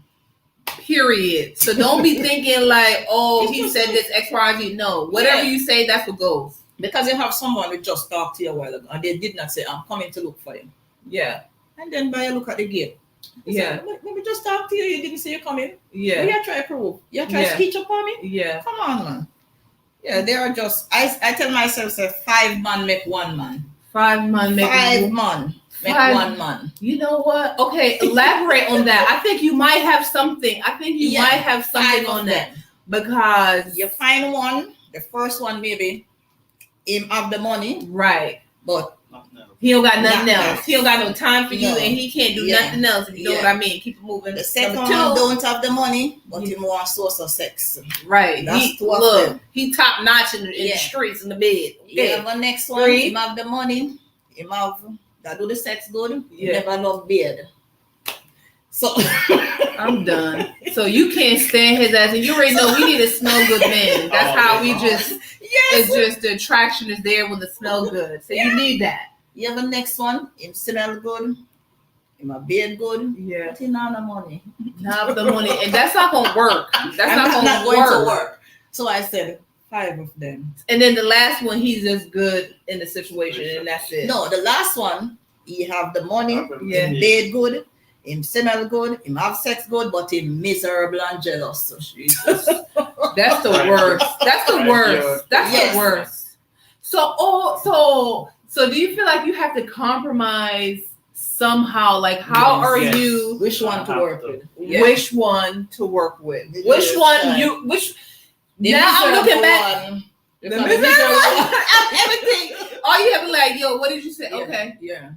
Period. So don't be thinking like, he said this X, Y, Z. No, whatever you say, that's what goes. Because you have someone who just talked to you a while ago and they did not say, I'm coming to look for you. Yeah. And then by a look at the gate. Yeah. Let me just talk to you. You didn't say you're coming. Yeah. You try to prove. You try to sketch up on me. Yeah. Come on, man. Yeah, they are just, I tell myself, say, 5 man make 1 man. 5 man make 5 man make 1 man. You know what? Okay, elaborate on that. I think you might have something. Might have something on that. Because you find one, the first one maybe, him have the money. Right. But he don't got nothing else. He don't got no time for you No. and he can't do nothing else. If you know what I mean. Keep it moving. The second one don't have the money, but he more source of sex. Right. That's two of them. He top notch in the streets, in the bed. Yeah, but next one, he have the money. He have that do the sex good. He never love bed. So I'm done. So you can't stand his ass, and you already know we need a smell good man. That's how we just. It's just the attraction is there when the smell good. So you need that. You have the next one. Him smell good. Him a bed good. Yeah. But he not the money. Not the money, and that's not gonna work. That's not going gonna to work. So I said 5 of them. And then the last one, he's just good in the situation, and that's it. No, the last one, he have the money. Yeah. Him bed good. Him smell good, him have sex good, but him miserable and jealous. Jesus. That's the worst. That's the worst. That's the worst. So do you feel like you have to compromise somehow? Like, how are you? Which one to work with? Yeah. Which one to work with? Which one you? Which? Now I'm looking back. The miserable everything. All you have to be like, yo, what did you say? Yeah. Okay. Yeah.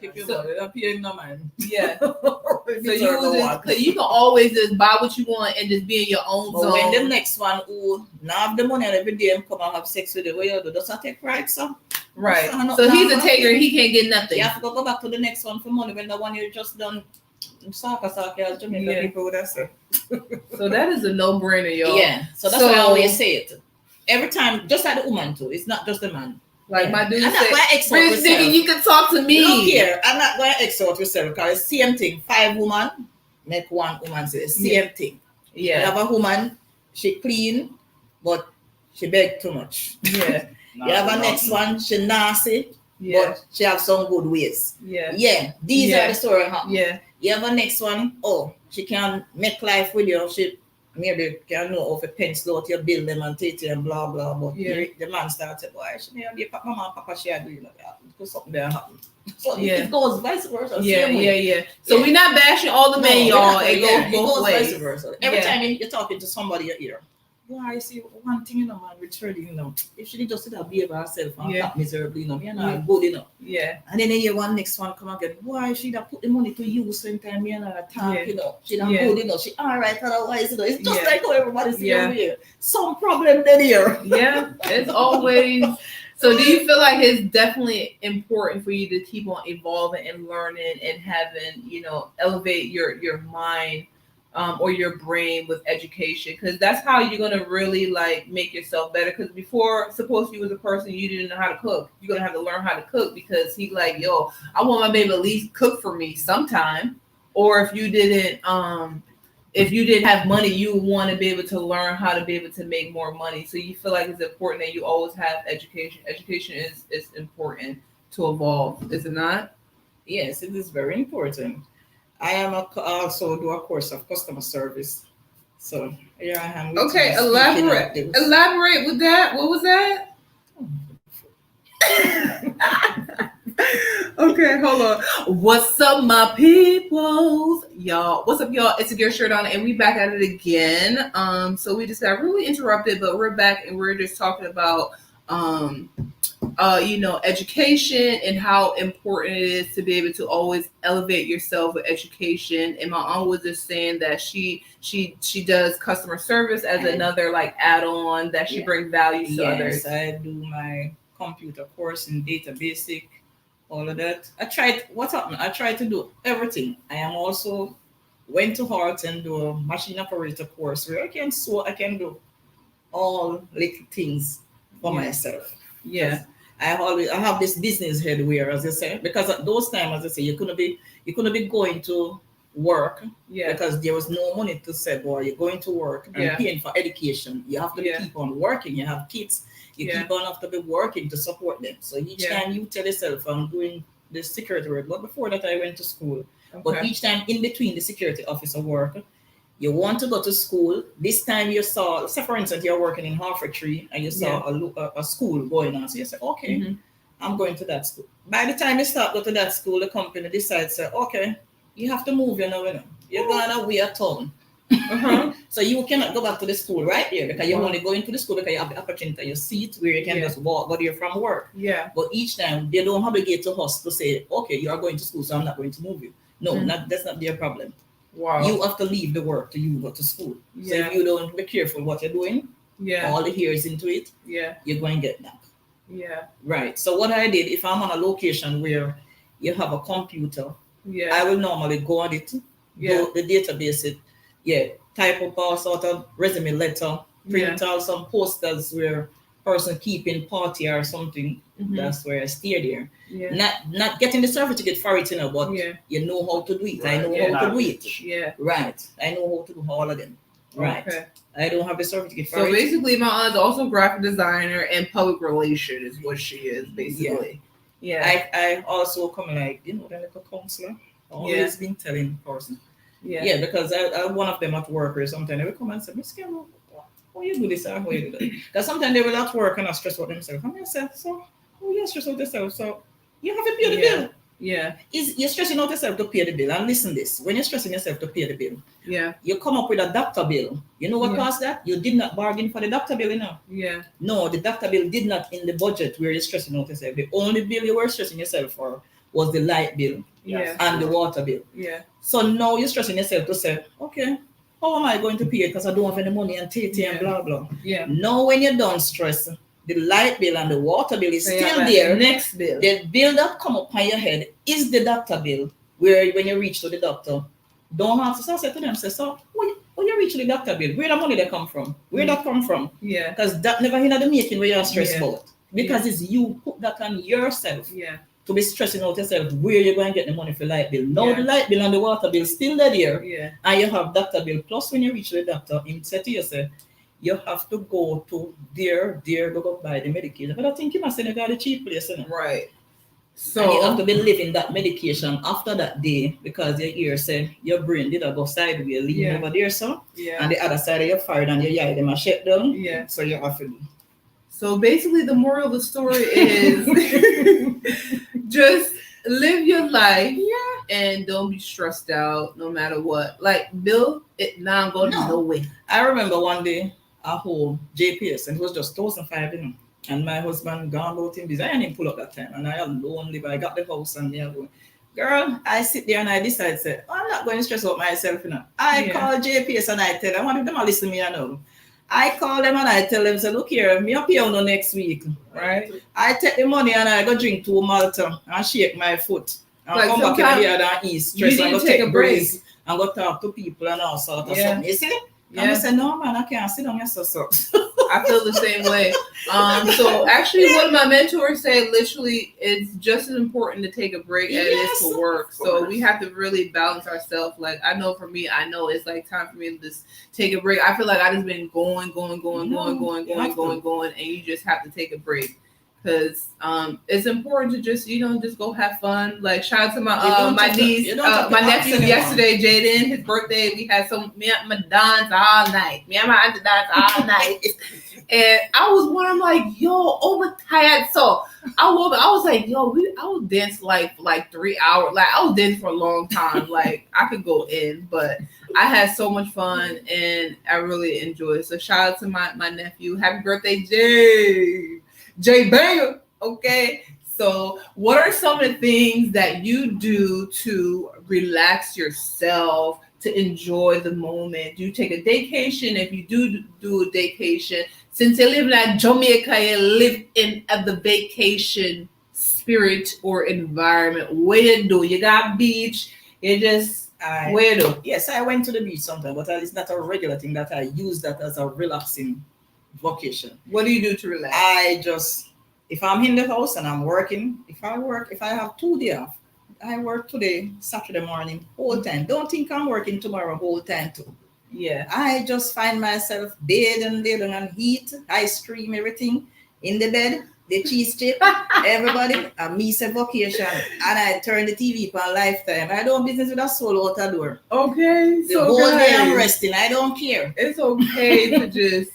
Keep your money up here in the mind. Yeah. So you can always just buy what you want and just be in your own zone. When the next one who now have the money and every day and come and have sex with you, what you do? Does that take right, so? Right. So he's a taker. He can't get nothing. You have to go back to the next one for money when the one you just done soccer as Jamaican people would have said. So that is a no-brainer, y'all. Yeah. So that's why I always say it. Every time, just like the woman too. It's not just the man. Like my dude I'm not going to exalt Rich nigga, you can talk to me. Look here, I'm not going to exalt yourself because it's same thing. 5 women make 1 woman say same thing. Yeah. You have a woman, she clean, but she beg too much. Yeah. You have a next one, she nasty, but she have some good ways. Yeah. Yeah. These are the story happen. Yeah. You have a next one, she can make life with you. She maybe can know of a pencil out your bill them and take and blah blah. But the man started, boy, she may give mama and papa share doing that because something there happen. So it goes vice versa. Yeah. So we're not bashing all the men, y'all. It goes both ways. Vice versa. Every time you're talking to somebody you hear, I see one thing, man, returning, if she just sit behave herself and not miserably, you're not good enough. Yeah. And then you hear one next one come again, why she da put the money to use sometime, you're not talk, she not good enough, she alright, otherwise, it's just like how everybody see over here. Some problem then here. Yeah, it's always So do you feel like it's definitely important for you to keep on evolving and learning and having, elevate your mind or your brain with education? Because that's how you're going to really like make yourself better. Because before, suppose you was a person you didn't know how to cook. You're going to have to learn how to cook because he like, yo, I want my baby to at least cook for me sometime. Or if you didn't have money, you want to be able to learn how to be able to make more money. So you feel like it's important that you always have education. Education is important to evolve, is it not? Yes, it is very important. I am also do a course of customer service. So here I am. With Okay, you speaking of this. elaborate with that. What was that? Okay, hold on. What's up, my peoples? Y'all, what's up, y'all? It's a girl Sheridonna, and we back at it again. So we just got really interrupted, but we're back and we're just talking about education and how important it is to be able to always elevate yourself with education. And my aunt was just saying that she does customer service as another like add-on that she brings value to others. I do my computer course in data basic, all of that. I tried to do everything. I am also went to Heart and do a machine operator course where I can do all little things for myself. Yeah. I have this business head where, as I say, because at those times, as I say, you couldn't be going to work because there was no money to say, boy, you're going to work and paying for education. You have to keep on working. You have kids. You keep on have to be working to support them. So each time you tell yourself, I'm doing the security work. But before that, I went to school. Okay. But each time in between the security officer work, you want to go to school. This time you saw, say for instance, you're working in Tree and you saw a school going on. So you say, okay, I'm going to that school. By the time you start go to that school, the company decides, okay, you have to move, you're going away a town. So you cannot go back to the school right there because you're only going to the school because you have the opportunity, your seat where you can just go there from work. Yeah. But each time they don't obligate to us to say, okay, you are going to school, so I'm not going to move you. No, that's not their problem. Wow. You have to leave the work to you go to school. So if you don't be careful what you're doing, all the hairs into it, you're going to get that. Yeah. Right. So what I did, if I'm on a location where you have a computer, I will normally go on it, go the database type up all sort of resume letter, print out some posters where person keeping party or something. That's where I steer there. Not getting the certificate for it, but you know how to do it. Right. I know how to do it. Yeah. Right. I know how to do all of them. Right. Okay. I don't have the certificate for it. So basically my aunt's also graphic designer and public relation is what she is basically. Yeah. I also come like, the little counselor. Always been telling the person. Yeah, because I one of them at work or something, they will come and say, Miss Carol, how you do this or how you do that? Because sometimes they will at work and stress out themselves. And I say, so how you stress out yourself? So you have to pay the bill. Yeah. You're stressing out yourself to pay the bill. And listen this, when you're stressing yourself to pay the bill, you come up with a doctor bill. You know what caused that? You did not bargain for the doctor bill, Yeah. No, the doctor bill did not in the budget where you're stressing out yourself. The only bill you were stressing yourself for was the light bill and the water bill. Yeah. So now you're stressing yourself to say, okay, how am I going to pay it because I don't have any money and and blah, blah. Yeah. Now when you're done stressing, the light bill and the water bill is still there. Next bill. The bill that come up on your head is the doctor bill, where when you reach to the doctor, don't have to say to them, so when you reach the doctor bill, where the money they come from? Where that come from? Yeah. Because that never in the making where you're stressed about. Because it's you put that on yourself. Yeah. To be stressing out yourself where you're going to get the money for light bill. Now the light bill and the water bill still there. Yeah. And you have doctor bill. Plus when you reach the doctor, he said to yourself, you have to go to there, go buy the medication. But I think you must say you got the cheap place, Right. So and you have to be living that medication after that day because your ear said your brain did go sideways, lean over there, so and the other side of your forehead and your eye, them are shut down. Yeah. So you have to do. So basically the moral of the story is just live your life and don't be stressed out no matter what. Like Bill, it now going no way. I remember one day at home, JPS, and it was just 1,500, and my husband gone out in business. I didn't pull up that time, and I alone live. I got the house and they're going, girl, I sit there and I decide, say, I'm not going to stress out myself, I call JPS and I tell them, I want them to listen to me, I call them and I tell them, say, look here, me up here on next week, right? I take the money and I go drink 2 Malta and shake my foot. And Like come back in here and eat stress you and need go to take a break. breaks and go talk to people and all sort of Yeah. something. You see? Yeah. And I say, no man, I can't sit down here so. I feel the same way. So actually, one of my mentors said, literally, it's just as important to take a break as it is to work. So we have to really balance ourselves. Like I know for me, I know it's like time for me to just take a break. I feel like I just been going, and you just have to take a break. Because it's important to just just go have fun. Like shout out to my niece, my nephew yesterday, Jaden, his birthday. We had me and my dance all night. Me and my auntie dance all night. And I was one. I'm like, yo, overtired. So I woke up. I was like, yo, I was dancing like 3 hours. Like I was dancing for a long time. Like I could go in, but I had so much fun and I really enjoyed it. So shout out to my nephew. Happy birthday, Jay Banger. Okay. So what are some of the things that you do to relax yourself, to enjoy the moment? Do you take a vacation? If you do a vacation, since you live in Jamaica, you live in the vacation spirit or environment. What you do? You got beach, you just where do? Yes, I went to the beach sometimes, but it's not a regular thing that I use that as a relaxing vacation. What do you do to relax? If I'm in the house and I'm working, if I have 2 days off, I work today, Saturday morning, whole time. Don't think I'm working tomorrow whole time too. Yeah. I just find myself bathing and heat, ice cream, everything in the bed, the cheese chip, everybody, and me say vacation. And I turn the TV for a lifetime. I don't business with a soul out the door. Okay. The whole day I'm resting. I don't care. It's okay to just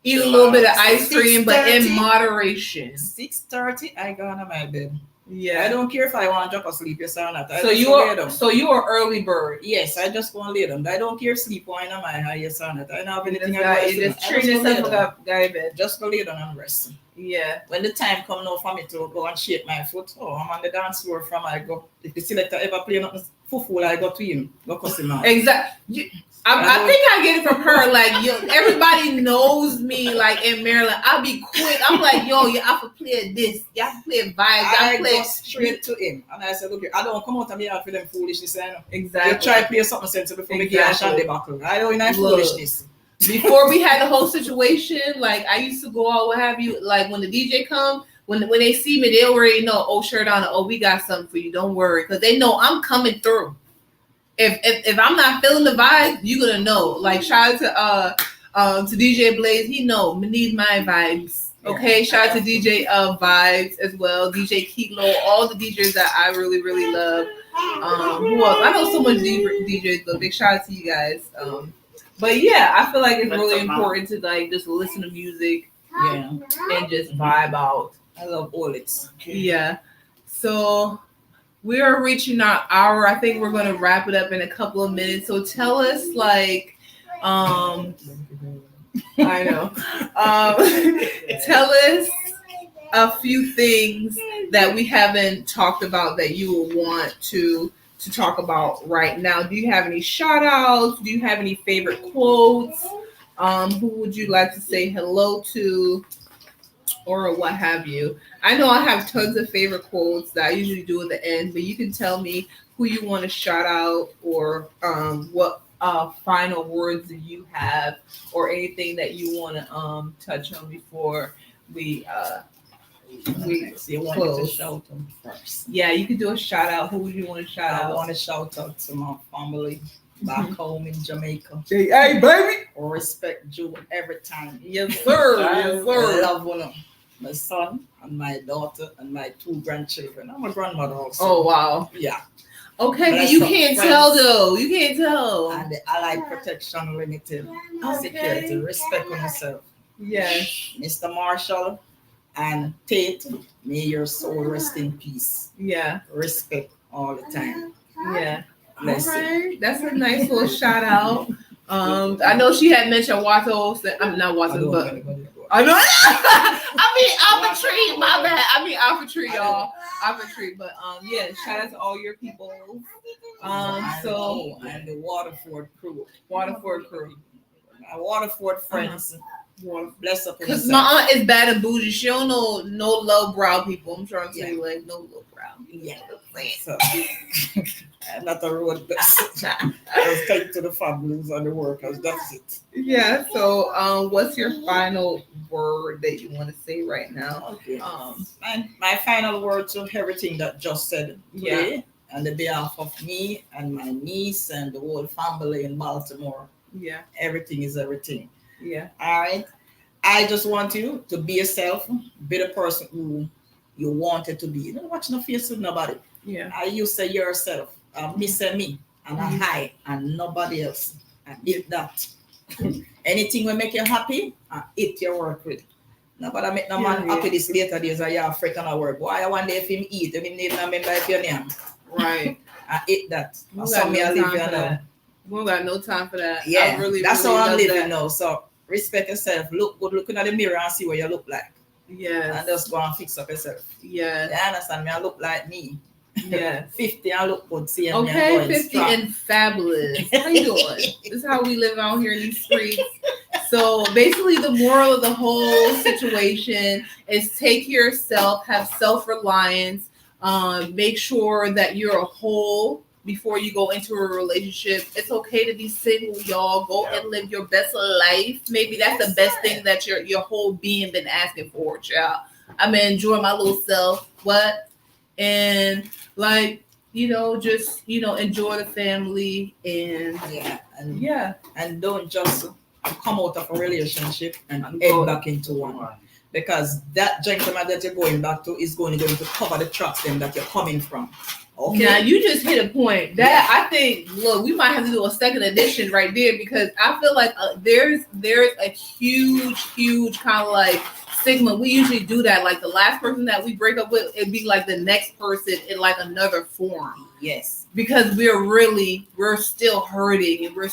eat a little bit of ice cream, but in moderation. 6:30, I go on my bed. Yeah. I don't care if I want to drop asleep or not. So you are early bird. Yes, I just want to lay them. I don't care if sleep or not my yes or not. I don't have anything you just treat yourself up, guy bed. Just go lay down and rest. Yeah. When the time come now for me to go and shake my foot, I'm on the dance floor from I go. If the selector ever play nothing full, I go to him. Go cuss him out. Exactly. I think I get it from her. Like, everybody knows me. Like in Maryland, I'll be quick. I'm like, yo, you have to play this. You have to play vibes. I go straight to him, and I said, look, I don't come out and be out for them foolishness. I know. Exactly. You try to play something sensible before we get a shot the buckle. I don't know foolishness. Before we had the whole situation, like I used to go out, what have you. Like when the DJ come, when they see me, they already know. Oh, Sheridonna, oh, we got something for you. Don't worry, because they know I'm coming through. If I'm not feeling the vibe, you're gonna know. Like shout out to DJ Blaze, he know me need my vibes. Okay, shout out to DJ Vibes as well, DJ Kilo, all the DJs that I really really love. Who else? I know so much DJs, but big shout out to you guys. But yeah, I feel like it's really important to like just listen to music, and just vibe out. I love all it. Yeah, so. We are reaching our hour. I think we're going to wrap it up in a couple of minutes. So tell us, like, I know. Tell us a few things that we haven't talked about that you will want to talk about right now. Do you have any shout outs? Do you have any favorite quotes? Who would you like to say hello to? Or what have you? I know I have tons of favorite quotes that I usually do at the end, but you can tell me who you want to shout out or what final words that you have or anything that you want to touch on before we want to shout them first. Yeah, you can do a shout out. Who would you want to shout out? I want to shout out to my family back home in Jamaica. Hey, baby. Respect you every time. Yes, sir. Yes, sir. I love one of my son and my daughter and my 2 grandchildren. I'm a grandmother also. Oh, wow. Yeah. Okay, but you can't tell though. You can't tell. And the Allied Protection Limited. Security. Respect on yourself. Yes. Mr. Marshall and Tate, may your soul rest in peace. Yeah. Respect all the time. Yeah. Bless all right. That's a nice little shout out. I know she had mentioned Watto. I'm not Watto, but I know. I mean, Alpha Tree. My bad. I mean, Alpha Tree, y'all. Alpha Tree. But yeah. Shout out to all your people. So and the Waterford crew. Waterford crew. My Waterford friends Bless up. Because my aunt is bad and bougie. She don't know no low brow people. I'm trying to say like no low brow. Yeah. So, I'm not a road person. Just take to the families and the workers. That's it. Yeah. So, what's your final word that you want to say right now? Okay. My final word to everything that just said today, on the behalf of me and my niece and the whole family in Baltimore. Yeah. Everything is everything. Yeah. All right. I just want you to be yourself, be the person who you wanted to be. You don't watch no face with nobody. Yeah. You say yourself. Me say me. And I and nobody else. And eat that. Anything will make you happy, eat your work with. Nobody make no man happy this later days and you're afraid to work. Why I wonder if him eat, if him need to remember if your name. Right. I eat that. We got no time for that. Yeah, that's how I'm living that. now. So respect yourself. Look good, look in the mirror and see what you look like. Yes. And just go and fix up yourself. Yeah. You understand me? I look like me. Yeah. 50, I look good. See, okay, 50 strong. And fabulous. How you doing? This is how we live out here in these streets. So basically the moral of the whole situation is take care of yourself, have self-reliance, make sure that you're a whole before you go into a relationship. It's okay to be single, y'all. Go and live your best life. Maybe that's the best thing that your whole being been asking for, child. I'm gonna enjoy my little self. What? And like, just enjoy the family and and don't just come out of a relationship and head back into one. Because that gentleman that you're going back to is going to cover the tracks then that you're coming from. Okay. Now you just hit a point that I think. Look, we might have to do a second edition right there because I feel like there's a huge kind of like stigma. We usually do that. Like the last person that we break up with, it'd be like the next person in like another form. Yes. Because we're still hurting and you're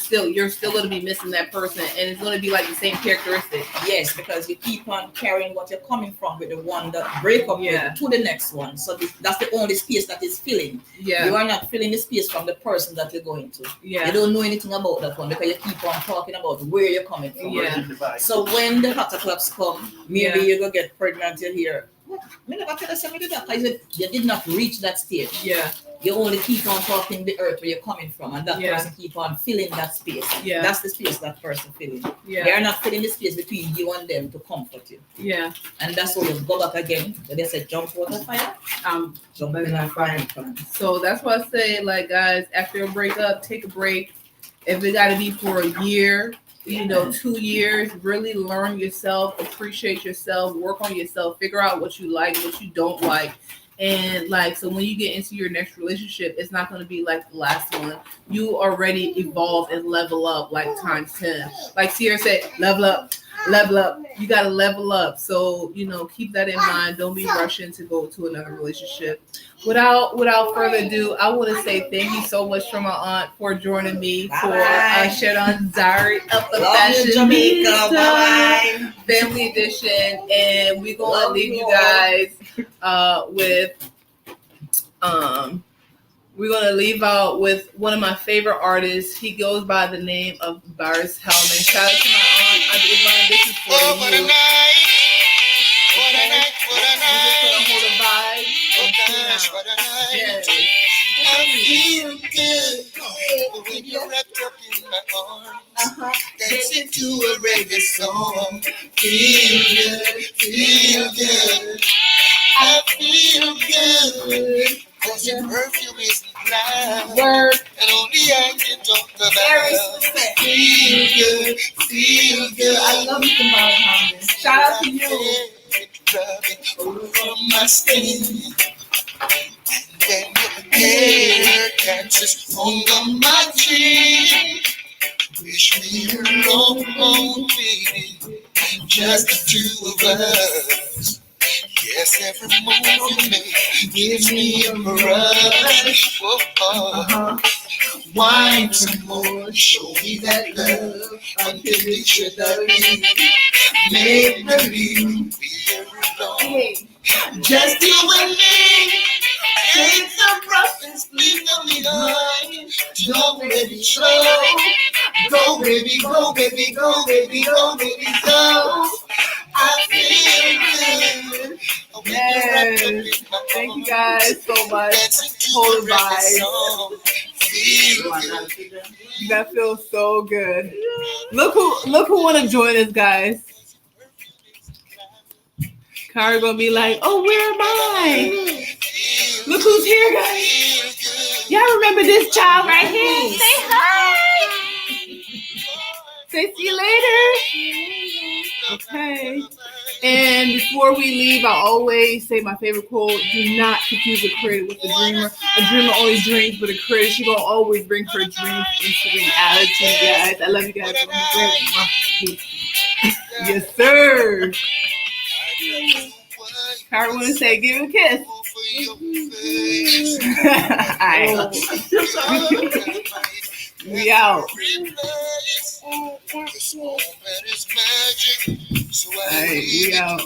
still going to be missing that person and it's going to be like the same characteristic. Yes, because you keep on carrying what you're coming from with the one that break up with to the next one. So that's the only space that is filling. Yeah. You are not filling the space from the person that you're going to. Yeah. You don't know anything about that one because you keep on talking about where you're coming from. Yeah. So when the hotter clubs come, maybe you're going to get pregnant, you're here. Me never tell us something that you did not reach that stage. Yeah. You only keep on talking the earth where you're coming from, and that person keep on filling that space. Yeah. That's the space that person filling. Yeah. They're not filling the space between you and them to comfort you. Yeah. And that's why you go back again. They say jump out of fire. Jump in a fire. So that's why I say, like, guys, after a breakup, take a break. If it got to be for a year, 2 years, really learn yourself, appreciate yourself, work on yourself, figure out what you like, what you don't like. And like, so when you get into your next relationship, it's not going to be like the last one. You already evolve and level up like times 10. Like Sierra said, level up. You got to level up. So, keep that in mind. Don't be rushing to go to another relationship. Without further ado, I want to say thank you so much for my aunt for joining me for Sheridonna Diary of the Fashionista Family Edition. And we're going to leave you guys we're going to leave out with one of my favorite artists. He goes by the name of Boris Hellman. Shout out to my aunt. This is for you. What a night. What a night. What a night. We're just going to hold a vibe. Oh, gosh, what a night. Yes. I feel good when you're wrapped up in my arms. Dancing to a reggae song. Feel good. I feel good. Cause your perfume is blind. And only I can talk about. Feel good. I love you, Kamala. Shout out to you. From my skin. And then your hair catches on my chin. Wish me alone, baby. Just the two of us. Yes, every move you make gives me a rush. Wine some more, show me that love, unconditionally. Make believe we are alone. Just you and me. Take the roughness, leave them behind. Don't let it show. Go, baby, go, baby, go, baby, go, baby, go. guys so much. Whole vibe. That feels so good. Look who wanna join us, guys. Kara gonna be like, oh, where am I? Look who's here, guys. Y'all remember this child right here? Say hi. Say see you later. Okay. And before we leave, I always say my favorite quote: do not confuse a critic with a dreamer. A dreamer only dreams, but a critic, she gonna always bring her dreams into reality, guys. I love you guys. Yes, sir. Kara wanna say, give him a kiss. Alright. We out. Alright, we out.